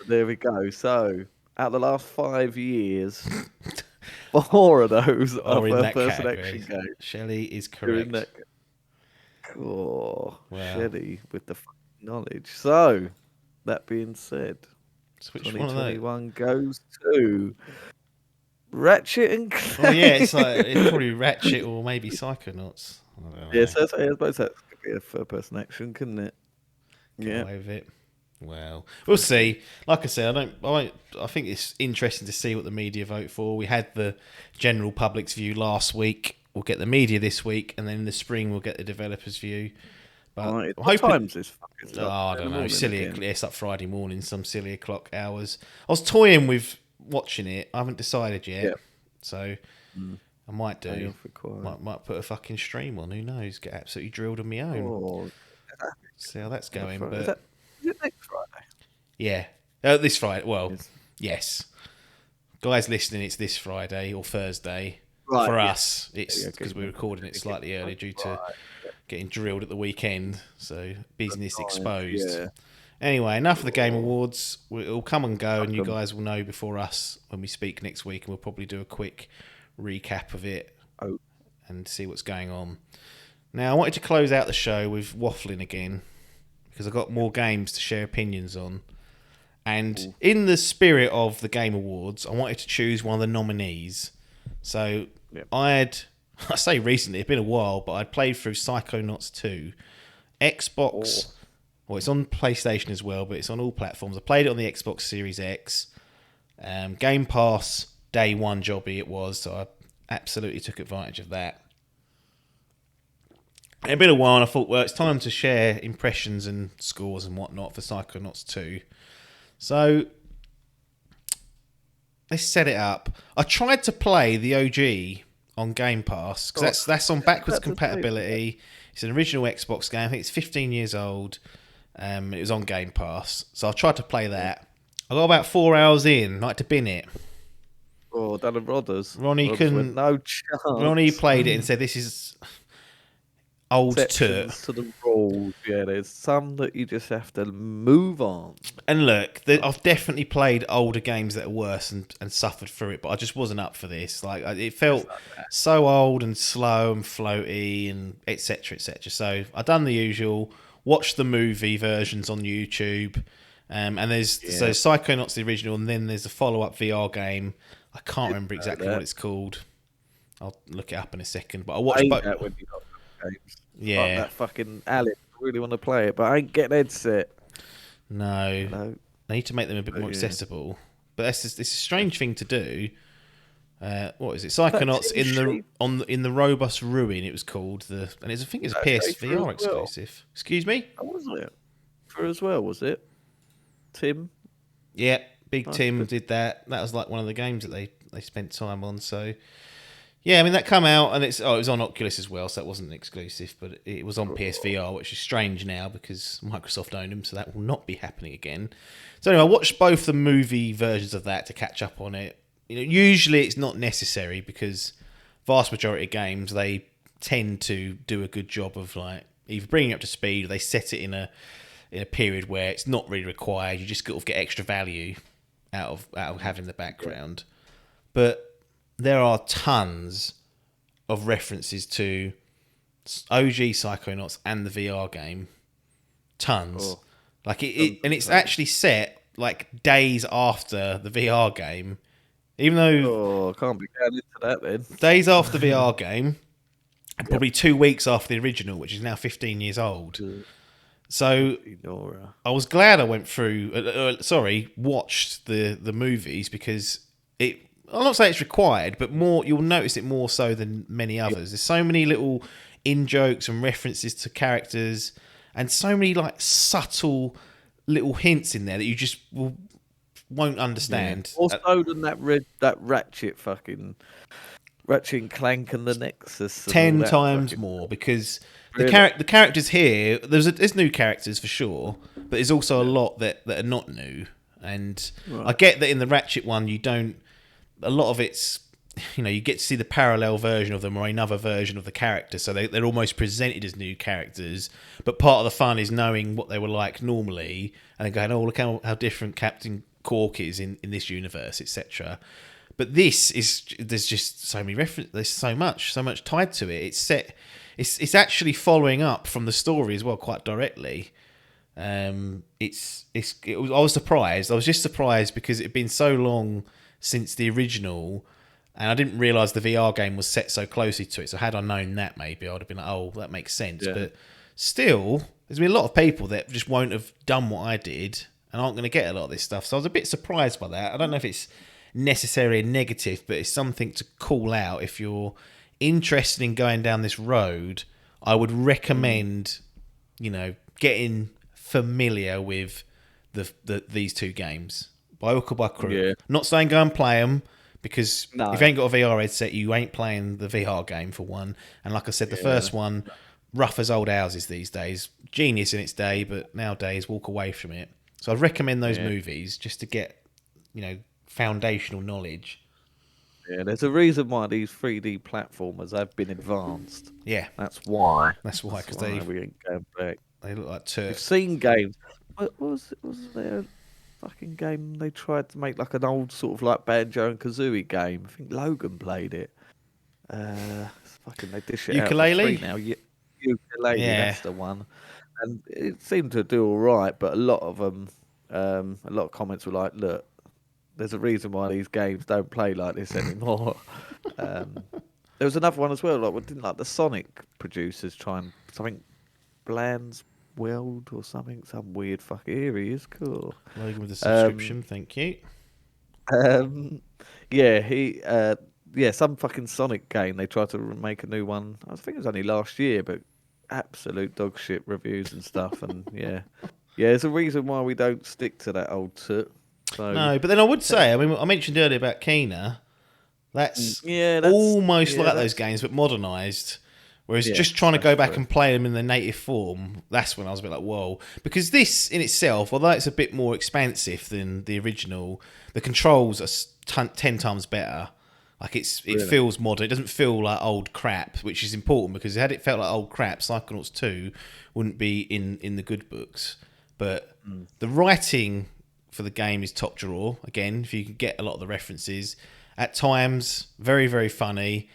There we go. So, out of the last 5 years, 4 of those are first-person action games. Shelley is correct. Wow. Shelley with the knowledge. So, that being said, which 2021 goes to... Ratchet and Clank. Oh yeah, it's probably Ratchet or maybe Psychonauts. Yeah, so I suppose that could be a third-person action, couldn't it? Get away with it. Well, we'll see. Like I said, I think it's interesting to see what the media vote for. We had the general public's view last week. We'll get the media this week, and then in the spring we'll get the developers' view. But what time's this fucking I don't know. It's up Friday morning, some silly o'clock hours. I was toying with watching it. I haven't decided yet, so I might do. Might put a fucking stream on. Who knows? Get absolutely drilled on my own. See how that's going. But is it next Friday? Yeah, this Friday. Well, yes. Guys listening, it's this Friday or Thursday. Right, for us, it's because we're recording it slightly early due to getting drilled at the weekend. So business exposed. Yeah. Anyway, enough of the Game Awards. It'll come and go, and you guys will know before us when we speak next week, and we'll probably do a quick recap of it and see what's going on. Now, I wanted to close out the show with waffling again, because I've got more games to share opinions on. And in the spirit of the Game Awards, I wanted to choose one of the nominees. So I say recently, it's been a while, but I'd played through Psychonauts 2, Xbox... Well, it's on PlayStation as well, but it's on all platforms. I played it on the Xbox Series X. Game Pass day one jobby it was, so I absolutely took advantage of that. It had been a while, and I thought, well, it's time to share impressions and scores and whatnot for Psychonauts 2. So, let's set it up. I tried to play the OG on Game Pass, because that's on backwards compatibility. It's an original Xbox game. I think it's 15 years old. It was on Game Pass, so I tried to play that. I got about 4 hours in, I had to bin it. Oh, Dun and Rodders. Ronnie couldn't. No chance. Ronnie played it and said, "This is." old exceptions to the rules. Yeah, there's some that you just have to move on. And look, I've definitely played older games that are worse and suffered through it, but I just wasn't up for this. Like, it felt so old and slow and floaty and etc. etc. So I done the usual, watched the movie versions on YouTube, and there's Psychonauts the original, and then there's a follow-up VR game. I can't remember exactly what it's called. I'll look it up in a second. But I watched both. When you got games. Yeah, like that fucking Alex. I really want to play it, but I ain't getting a headset. No. I need to make them a bit more accessible. But it's a strange thing to do. What is it? Psychonauts in the Robust Ruin. It was called I think it's a PSVR exclusive. Excuse me. Oh, wasn't it? For as well, was it? Tim. Yeah, Big Tim did that. That was like one of the games that they spent time on. So yeah, I mean that come out and it was on Oculus as well, so that wasn't exclusive, but it was on PSVR, which is strange now because Microsoft owned them, so that will not be happening again. So anyway, I watched both the movie versions of that to catch up on it. You know, usually it's not necessary because vast majority of games they tend to do a good job of like either bringing it up to speed or they set it in a period where it's not really required. You just sort of get extra value out of having the background, but there are tons of references to OG Psychonauts and the VR game. Tons. Like and it's actually set like days after the VR game. Even though I can't be going into that then. Days after the VR game, and probably 2 weeks after the original, which is now 15 years old. So I was glad I went through. Watched the movies because I'm not saying it's required, but you'll notice it more so than many others. There's so many little in-jokes and references to characters and so many like subtle little hints in there that you just won't understand. More so than that Ratchet and Clank and the Nexus. 10 times more because the characters here, there's new characters for sure, but there's also a lot that are not new. And I get that in the Ratchet one, a lot of it's, you get to see the parallel version of them or another version of the character. So they're almost presented as new characters. But part of the fun is knowing what they were like normally and then going, oh, look how different Captain Cork is in this universe, etc. But there's just so many references. There's so much tied to it. It's actually following up from the story as well, quite directly. I was surprised. I was just surprised because it had been so long since the original, and I didn't realise the VR game was set so closely to it. So had I known that, maybe I would have been like, oh, that makes sense. Yeah. But still, there's been a lot of people that just won't have done what I did and aren't going to get a lot of this stuff. So I was a bit surprised by that. I don't know if it's necessarily a negative, but it's something to call out. If you're interested in going down this road, I would recommend, getting familiar with these two games. By hook or by crook. Yeah. Not saying go and play them because if you ain't got a VR headset, you ain't playing the VR game for one. And like I said, the first one, rough as old houses these days. Genius in its day, but nowadays walk away from it. So I'd recommend those movies just to get, foundational knowledge. Yeah, there's a reason why these 3D platformers have been advanced. Yeah. That's why. Because we ain't going back. They look like Turks. We've seen games. What was there? Fucking game they tried to make like an old sort of like Banjo and Kazooie game. I think Logan played it. They dish it Ukulele? out for free now. Ukulele, that's the one. And it seemed to do all right, but a lot of them, a lot of comments were like, "Look, there's a reason why these games don't play like this anymore." There was another one as well. Like, didn't the Sonic producers try and something Bland's World or something, some weird fucking here he is. Cool. Logan with a subscription, thank you. Some fucking Sonic game. They tried to make a new one. I think it was only last year, but absolute dog shit reviews and stuff. And there's a reason why we don't stick to that old soot. So, no, but then I would say, I mentioned earlier about Kena. That's almost like those games, but modernised. Whereas just trying to go back and play them in their native form, that's when I was a bit like, whoa. Because this in itself, although it's a bit more expansive than the original, the controls are 10 times better. Like it Really? feels modern. It doesn't feel like old crap, which is important because had it felt like old crap, Psychonauts 2 wouldn't be in the good books. But the writing for the game is top drawer. Again, if you can get a lot of the references, at times very very funny.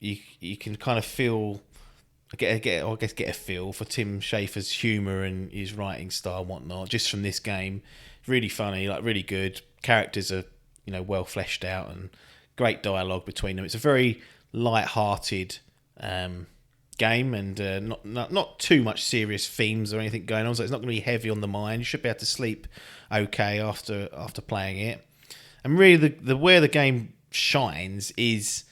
You can kind of feel. Get a feel for Tim Schafer's humour and his writing style and whatnot just from this game. Really funny, like really good. Characters are, well fleshed out and great dialogue between them. It's a very light-hearted game and not too much serious themes or anything going on. So it's not going to be heavy on the mind. You should be able to sleep okay after playing it. And really, the where the game shines is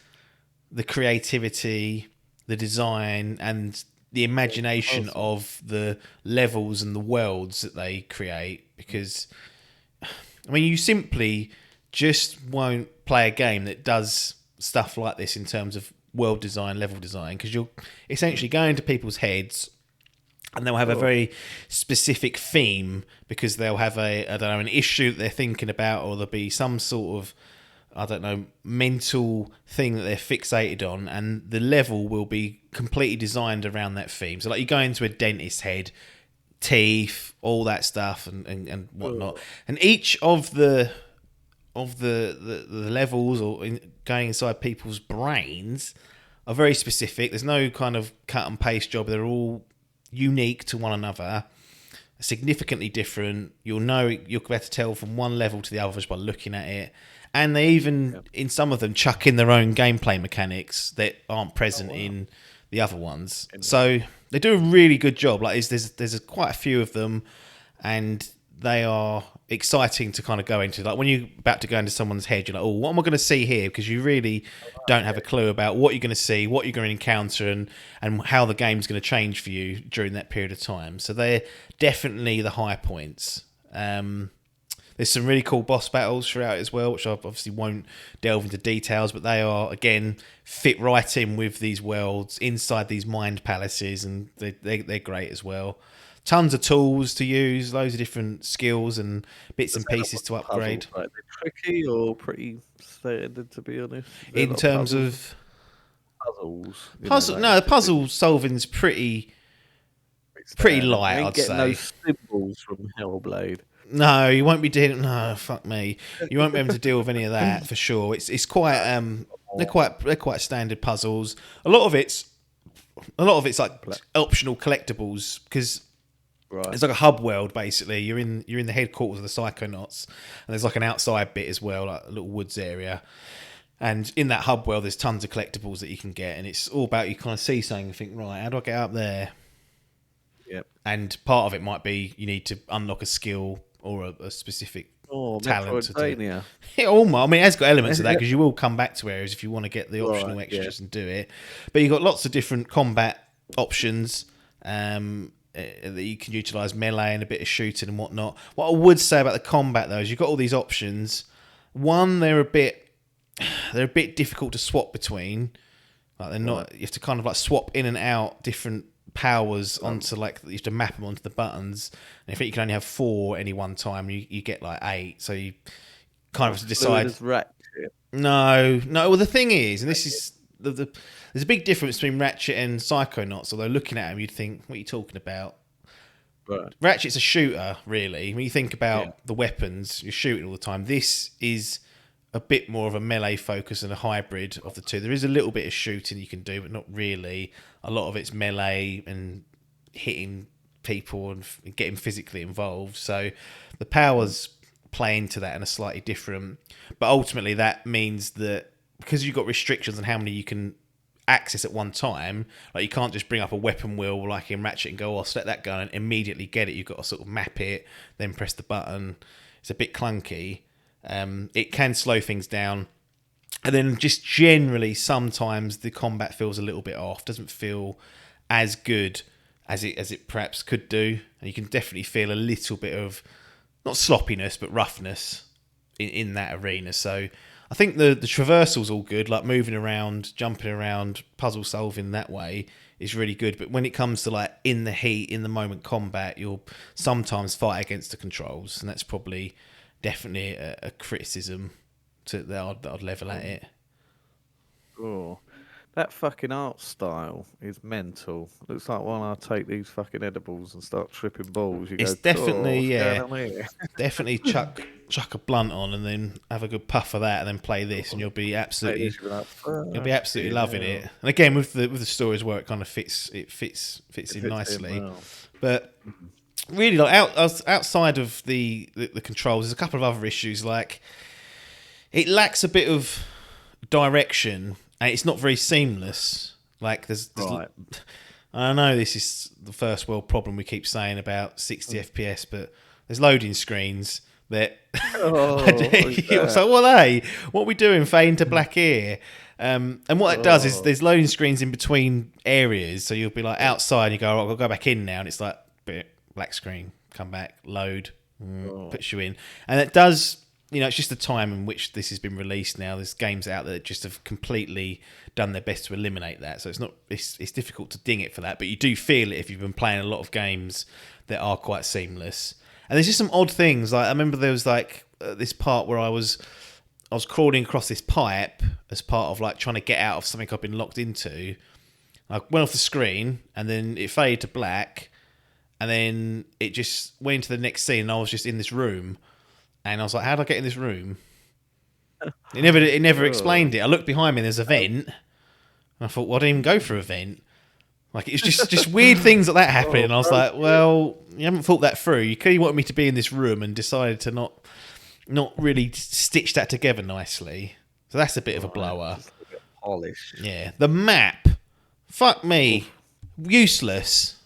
the creativity, the design and the imagination of the levels and the worlds that they create, because you simply just won't play a game that does stuff like this in terms of world design, level design, because you'll essentially go into people's heads and they'll have a very specific theme because they'll have an issue that they're thinking about, or there'll be some sort of mental thing that they're fixated on, and the level will be completely designed around that theme. So like you go into a dentist's head, teeth, all that stuff and whatnot. And each of the levels going inside people's brains are very specific. There's no kind of cut and paste job. They're all unique to one another, significantly different. You'll be able to tell from one level to the other just by looking at it. And they even, in some of them, chuck in their own gameplay mechanics that aren't present in the other ones. So they do a really good job. Like there's quite a few of them, and they are exciting to kind of go into. Like when you're about to go into someone's head, you're like, oh, what am I going to see here? Because you really don't have a clue about what you're going to see, what you're going to encounter, and how the game's going to change for you during that period of time. So they're definitely the high points. There's some really cool boss battles throughout as well, which I obviously won't delve into details, but they are, again, fit right in with these worlds, inside these mind palaces, and they're great as well. Tons of tools to use, loads of different skills and bits and pieces to upgrade. Puzzles, they're tricky or pretty standard, to be honest? In terms of puzzles? Puzzle solving's pretty light, I'd say. Those symbols from Hellblade. No, you won't be dealing. No, fuck me. You won't be able to deal with any of that for sure. It's quite they're quite standard puzzles. A lot of it's like optional collectibles because it's like a hub world basically. You're in the headquarters of the Psychonauts, and there's like an outside bit as well, like a little woods area. And in that hub world, there's tons of collectibles that you can get, and it's all about you kind of see something and think, right, how do I get up there? Yep. And part of it might be you need to unlock a skill or a specific talent. Metroidvania. It has got elements of that because you will come back to areas if you want to get the optional extras and do it. But you've got lots of different combat options that you can utilise, melee and a bit of shooting and whatnot. What I would say about the combat though is you've got all these options. One, they're a bit difficult to swap between. Like they're not. You have to kind of like swap in and out different powers onto you have to map them onto the buttons, and I think you can only have 4 at any one time. You get like 8, so you kind of have to decide. No. Well, the thing is, and this is there's a big difference between Ratchet and Psychonauts. Although looking at them, you'd think, "What are you talking about?" Right. Ratchet's a shooter, really. When you think about the weapons, you're shooting all the time. This is a bit more of a melee focus and a hybrid of the two. There is a little bit of shooting you can do, but not really. A lot of it's melee and hitting people and getting physically involved. So the powers play into that and are slightly different. But ultimately that means that because you've got restrictions on how many you can access at one time, like you can't just bring up a weapon wheel like in Ratchet and go, let that go and immediately get it. You've got to sort of map it, then press the button. It's a bit clunky. It can slow things down, and then just generally sometimes the combat feels a little bit off, doesn't feel as good as it perhaps could do, and you can definitely feel a little bit of not sloppiness but roughness in that arena. So I think the traversal's all good, like moving around, jumping around, puzzle solving that way is really good, but when it comes to like in the heat, in the moment combat, you'll sometimes fight against the controls, and that's probably definitely a criticism that I'd level at it. Oh, that fucking art style is mental. Looks like when I take these fucking edibles and start tripping balls, you It's go, "Cool, what's going on here?" definitely chuck a blunt on and then have a good puff of that and then play this, and you'll be Take absolutely this, you'll be like, loving hell." it. And again, with the stories where it kind of fits in Fits in nicely. well. But really, like outside of the controls, there's a couple of other issues. Like it lacks a bit of direction, and it's not very seamless. Like there's Right. I know this is the first world problem we keep saying about 60 FPS, but there's loading screens that so what are they? What are we doing? Fade into black air. And what it does is there's loading screens in between areas, so you'll be like outside and you go, oh, I'll go back in now, and it's like black screen, come back, load, puts you in. And it does, it's just the time in which this has been released now. There's games out there that just have completely done their best to eliminate that. So it's difficult to ding it for that, but you do feel it if you've been playing a lot of games that are quite seamless. And there's just some odd things. Like I remember there was like this part where I was crawling across this pipe as part of like trying to get out of something I've been locked into. I went off the screen and then it faded to black, and then it just went into the next scene and I was just in this room, and I was like, how did I get in this room? It never explained it. I looked behind me and there's a vent, and I thought, well, I didn't even go for a vent. Like it's just weird things like that happening. And I was like, well, you haven't thought that through. You clearly wanted me to be in this room and decided to not really stitch that together nicely. So that's a bit of a blower. Polished. Yeah. The map. Fuck me. Useless.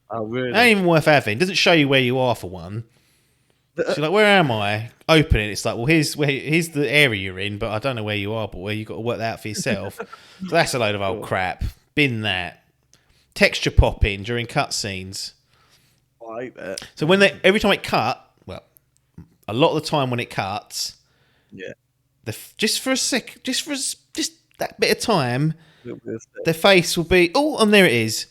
Oh, really? Ain't even worth having. Doesn't show you where you are for one. So you're like, where am I? Open it. It's like, well, here's the area you're in, but I don't know where you are, but where you've got to work that out for yourself. So that's a load of old crap. Bin that. Texture popping during cutscenes. I hate that. So every time it cut, well, a lot of the time when it cuts, Yeah. Just that bit of time, their face will be, oh, and there it is.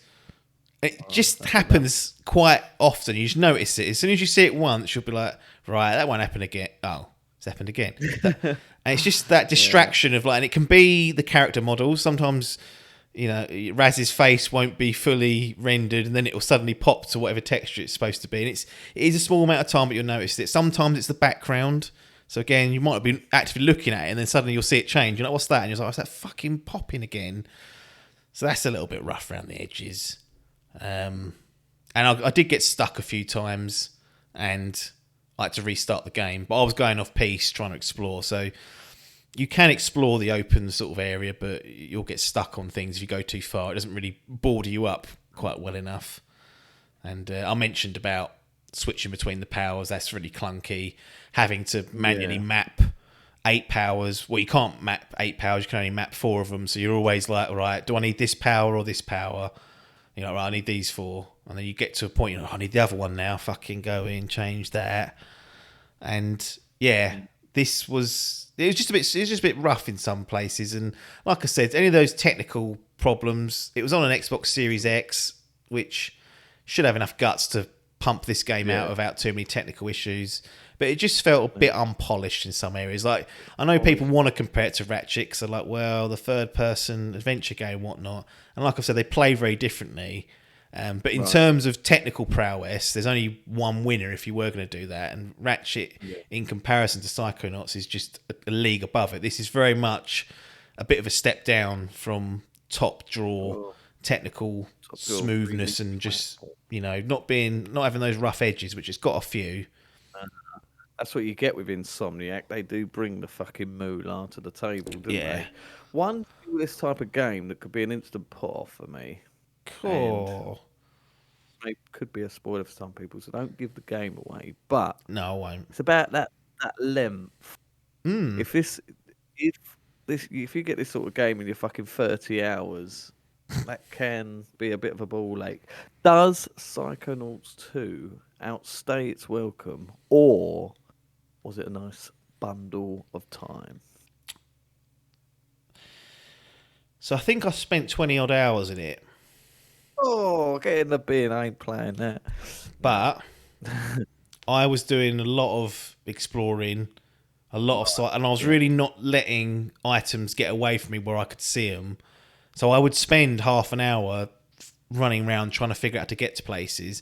It just happens quite often. You just notice it. As soon as you see it once, you'll be like, right, that won't happen again. Oh, it's happened again. And it's just that distraction of like, and it can be the character models. Sometimes, Raz's face won't be fully rendered, and then it will suddenly pop to whatever texture it's supposed to be. And it is a small amount of time, but you'll notice it. Sometimes it's the background. So again, you might have been actively looking at it, and then suddenly you'll see it change. You're like, what's that? And you're like, what's that fucking popping again? So that's a little bit rough around the edges. And I did get stuck a few times, and I had to restart the game. But I was going off piece trying to explore, so you can explore the open sort of area, but you'll get stuck on things if you go too far. It doesn't really border you up quite well enough. And I mentioned about switching between the powers. That's really clunky. Having to manually map 8 powers. Well, you can't map 8 powers. You can only map 4 of them. So you're always like, right, do I need this power or this power? Right, I need these 4. And then you get to a point, I need the other one now. Fucking go in, change that. And yeah, it was just a bit rough in some places. And like I said, any of those technical problems, it was on an Xbox Series X, which should have enough guts to pump this game out without too many technical issues. But it just felt a bit unpolished in some areas. Like, I know people want to compare it to Ratchet, because they're like, well, the third-person adventure game, whatnot. And like I said, they play very differently. But in terms of technical prowess, there's only one winner if you were going to do that. And Ratchet, in comparison to Psychonauts, is just a league above it. This is very much a bit of a step down from top draw technical smoothness and just, not having those rough edges, which it's got a few. That's what you get with Insomniac. They do bring the fucking moolah to the table, don't they? One this type of game that could be an instant put off for me. Cool. It could be a spoiler for some people, so don't give the game away. But no, I won't. It's about that length. If you get this sort of game in your fucking 30 hours, that can be a bit of a ball ache. Does Psychonauts 2 outstay its welcome, or was it a nice bundle of time? So I think I spent 20 odd hours in it. Oh, get in the bin. I ain't playing that. But I was doing a lot of exploring. a lot of sight, and I was really not letting items get away from me where I could see them. So I would spend half an hour running around trying to figure out how to get to places.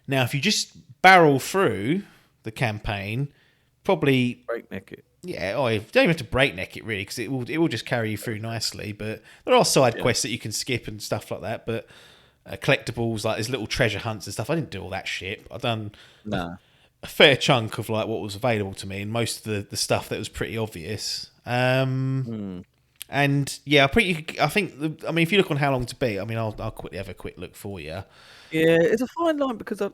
Now, if you just barrel through the campaign, probably breakneck it. Yeah, you don't even have to breakneck it really, because it will just carry you through nicely. But there are side quests that you can skip and stuff like that. But collectibles, like there's little treasure hunts and stuff. I didn't do all that shit. I've done a fair chunk of like what was available to me, and most of the stuff that was pretty obvious. And yeah, I think if you look on how long to beat, I'll quickly have a quick look for you. Yeah, it's a fine line because I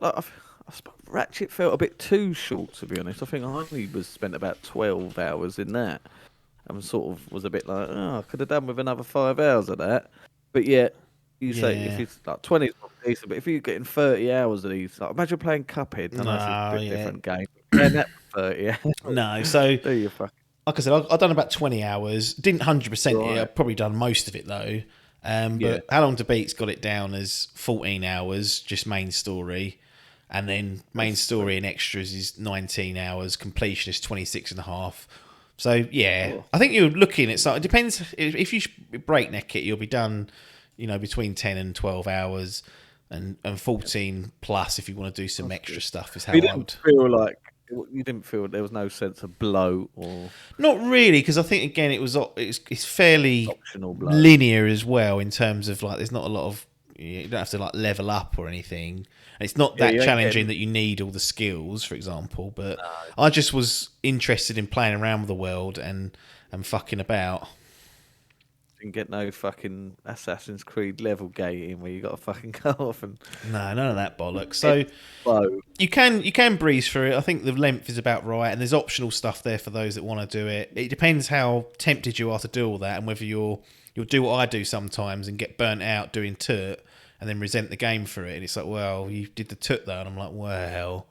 Ratchet felt a bit too short, to be honest. I think I only spent about 12 hours in that, and sort of was a bit like, I could have done with another 5 hours of that. But yet, you say if it's like 20 is not decent, but if you're getting 30 hours of these, like imagine playing Cuphead. I know it's a bit different game. Playing that for 30 hours. No, so do you fucking... Like I said, I've done about 20 hours. Didn't 100% it. I've probably done most of it though. But How Long to Beat's got it down as 14 hours, just main story. And then main story and extras is 19 hours. Completion is 26 and a half. So, I think you're looking at something. It depends. If you breakneck it, you'll be done, between 10 and 12 hours. And 14 plus if you want to do some extra stuff is how I would... You didn't feel there was no sense of bloat or... Not really, because I think, again, it's fairly linear as well in terms of, like, there's not a lot of... You don't have to, like, level up or anything. It's not that challenging that you need all the skills, for example, but I just was interested in playing around with the world and fucking about. Didn't get no fucking Assassin's Creed level gating where you got to fucking go off and... No, none of that bollocks. So you can breeze through it. I think the length is about right, and there's optional stuff there for those that want to do it. It depends how tempted you are to do all that, and whether you'll do what I do sometimes and get burnt out doing turt and then resent the game for it. And it's like, well, you did the turt though, and I'm like, well,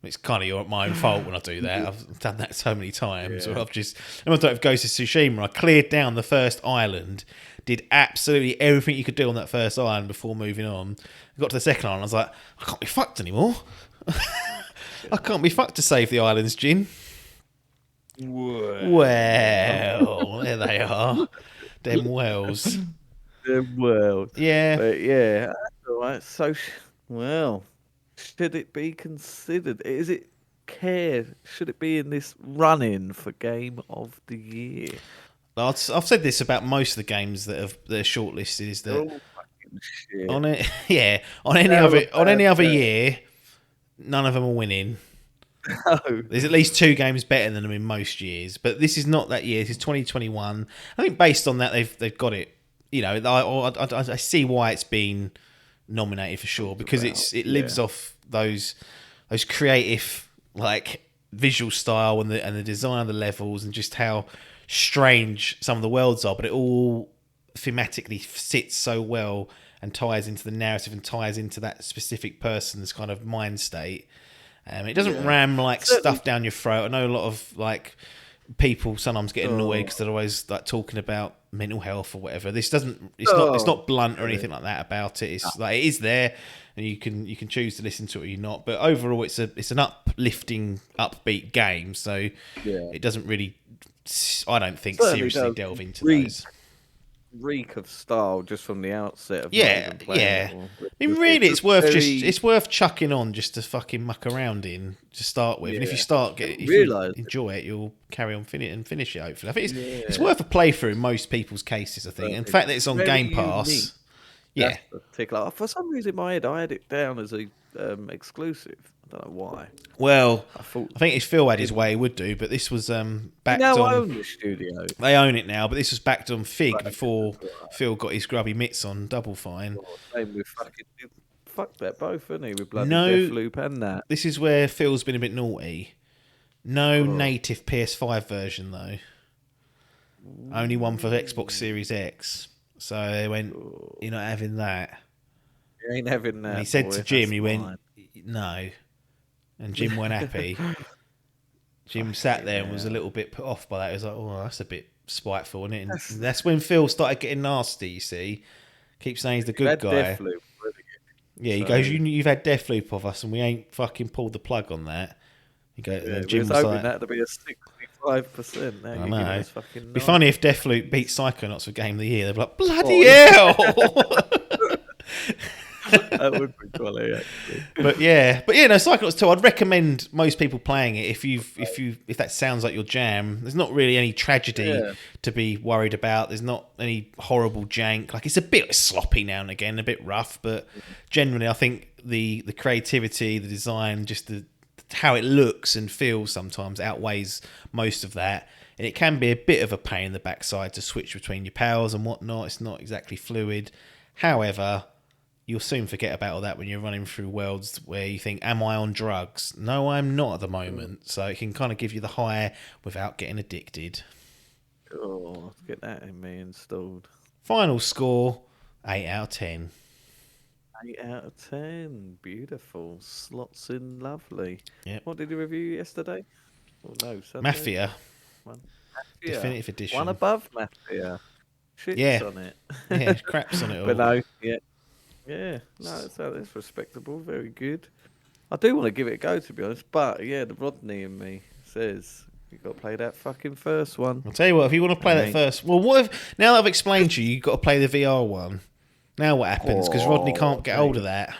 it's kind of my own fault when I do that. I've done that so many times. Where I've just... I don't know if Ghost of Tsushima, I cleared down the first island, did absolutely everything you could do on that first island before moving on. I got to the second island, I was like, I can't be fucked anymore. I can't be fucked to save the islands, Jin. Well, there they are. Them wells. Them wells. Yeah. But yeah, that's all right. So, well... Should it be considered? Is it cared? Should it be in this run-in for Game of the Year? I've said this about most of the games that are shortlisted. Is that shit. On any other year, none of them are winning. No. There's at least 2 games better than them in most years, but this is not that year. This is 2021. I think based on that, they've got it. I see why it's been nominated for sure, because it lives off those creative, like, visual style and the design of the levels and just how strange some of the worlds are, but it all thematically sits so well and ties into the narrative and ties into that specific person's kind of mind state. It doesn't ram like stuff down your throat. I know a lot of like people sometimes get annoyed because they're always like talking about mental health or whatever. This doesn't. It's not blunt or anything like that about it. It's like it is there, and you can choose to listen to it or you're not. But overall, it's an uplifting, upbeat game. So it doesn't really, I don't think, seriously delve into those. Reek of style just from the outset of I mean, really, it's worth chucking on just to fucking muck around in to start with. And if you enjoy it, you'll carry on finish it. Hopefully, I think it's worth a playthrough in most people's cases. I think, and the fact that it's on Game Pass, for some reason in my head I had it down as a exclusive. I don't know why. Well, I think if Phil had his way, he would do. But this was backed on. They own the studio. They own it now, but this was backed on Fig before Phil got his grubby mitts on Double Fine. Same with fuck that both, isn't he? With bloody Deathloop and that. This is where Phil's been a bit naughty. No native PS5 version though. Only one for Xbox Series X. So they went, "You're not having that." You ain't having that. And he said to Jim, he went, "No." And Jim weren't happy. Jim sat there and was a little bit put off by that. He was like, "Oh, that's a bit spiteful, isn't it?" And that's when Phil started getting nasty, you see. Keeps saying he's the good guy. He goes, "You've had Deathloop of us and we ain't fucking pulled the plug on that." He goes, and Jim was like, that to be a 60 5%. Now I you're giving know. us fucking It'd be 9. funny if Deathloop beat Psychonauts for Game of the Year. They'd be like, bloody hell! That would be quality, actually. But yeah, no, Psychonauts 2. I'd recommend most people playing it if that sounds like your jam. There's not really any tragedy to be worried about. There's not any horrible jank. Like, it's a bit sloppy now and again, a bit rough, but generally, I think the creativity, the design, just how it looks and feels sometimes outweighs most of that. And it can be a bit of a pain in the backside to switch between your powers and whatnot. It's not exactly fluid. However, you'll soon forget about all that when you're running through worlds where you think, am I on drugs? No, I'm not at the moment. So it can kind of give you the high without getting addicted. Oh, let's get that in me installed. Final score, 8 out of 10. 8 out of 10. Beautiful. Slots in lovely. Yep. What did you review yesterday? Oh, no, Sunday? Mafia. Mafia. Definitive edition. One above Mafia. Shits on it. Yeah, craps on it all. But no, yeah, no, that's respectable. Very good. I do want to give it a go, to be honest. But yeah, the Rodney in me says you've got to play that fucking first one. I'll tell you what, if you want to play that first, well, what if now that I've explained to you, you've got to play the VR one. Now what happens? Because Rodney can't get hold of that.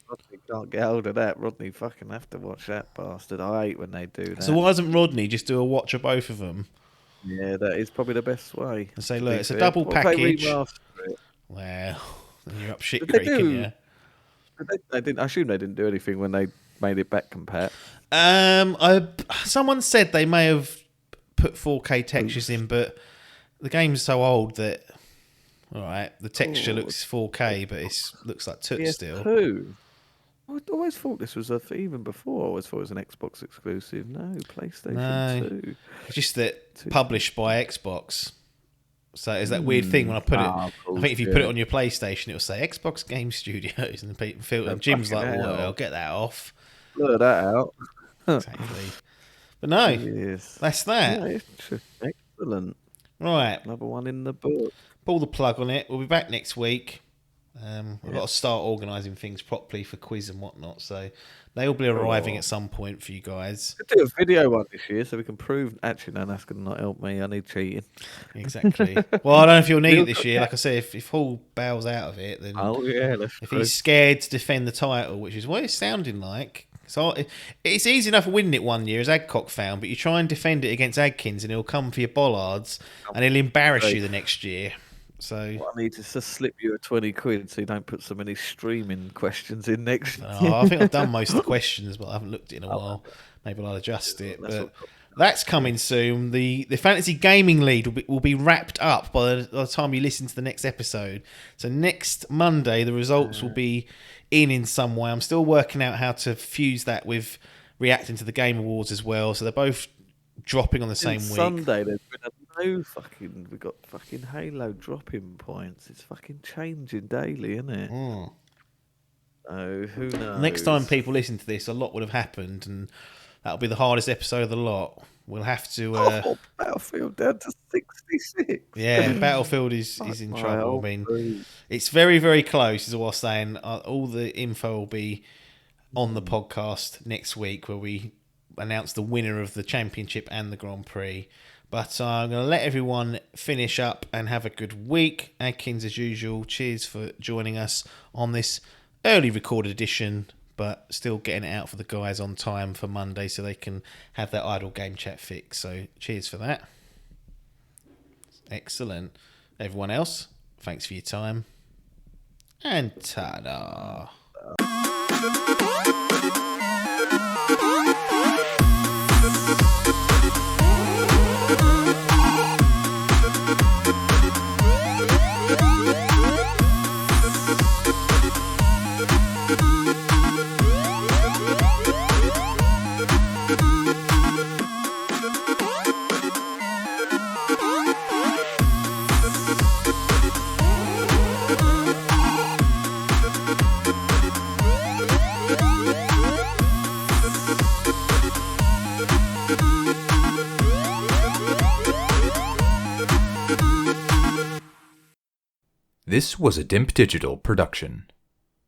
Rodney can't get hold of that. Rodney fucking have to watch that bastard. I hate when they do that. So why doesn't Rodney just do a watch of both of them? Yeah, that is probably the best way. And say, look, it's a double package. Well, then you're up shit creek, aren't you? They didn't. I assume they didn't do anything when they made it back compat. Someone said they may have put 4K textures in, but the game's so old that the texture looks 4K, but it looks like toots still. I always thought this was even before. I always thought it was an Xbox exclusive. No, PlayStation 2. It's just that published by Xbox. So it's that weird thing when I put it. I think if you put it on your PlayStation, it'll say Xbox Game Studios, and people feel. And Jim's like, "Well, I'll get that off." Blur that out. Exactly. But no, that's that. Yeah, it's excellent. Right, another one in the book. Pull the plug on it. We'll be back next week. We've got to start organising things properly for quiz and whatnot. So they'll be arriving at some point for you guys. Could do a video one this year so we can prove. Actually, no, that's going to not help me. I need cheating. Exactly. Well, I don't know if you'll need it this year. Like I said, if Hall bails out of it, then if he's scared to defend the title, which is what it's sounding like. So it's easy enough winning it one year, as Adcock found, but you try and defend it against Adkins, and he'll come for your bollards, and he'll embarrass you the next year. So I need to just slip you a 20 quid so you don't put so many streaming questions in next year. I think I've done most of the questions, but I haven't looked at it in a while. Maybe I'll adjust it. But that's coming soon. The Fantasy Gaming League will be wrapped up by the time you listen to the next episode. So next Monday, the results will be in some way. I'm still working out how to fuse that with reacting to the Game Awards as well. So they're both dropping on the same week. Sunday, there's been we got fucking Halo dropping points. It's fucking changing daily, isn't it? Oh, who knows? Next time people listen to this, a lot would have happened, and that'll be the hardest episode of the lot. We'll have to. Battlefield down to 66. Yeah, Battlefield is in trouble. I mean, it's very, very close, is what I'm saying. All the info will be on the podcast next week, where we announce the winner of the championship and the Grand Prix. But I'm going to let everyone finish up and have a good week. Adkins, as usual, cheers for joining us on this early recorded edition, but still getting it out for the guys on time for Monday so they can have their idle game chat fix. So cheers for that. Excellent. Everyone else, thanks for your time. And ta-da. This was a Dimp Digital production.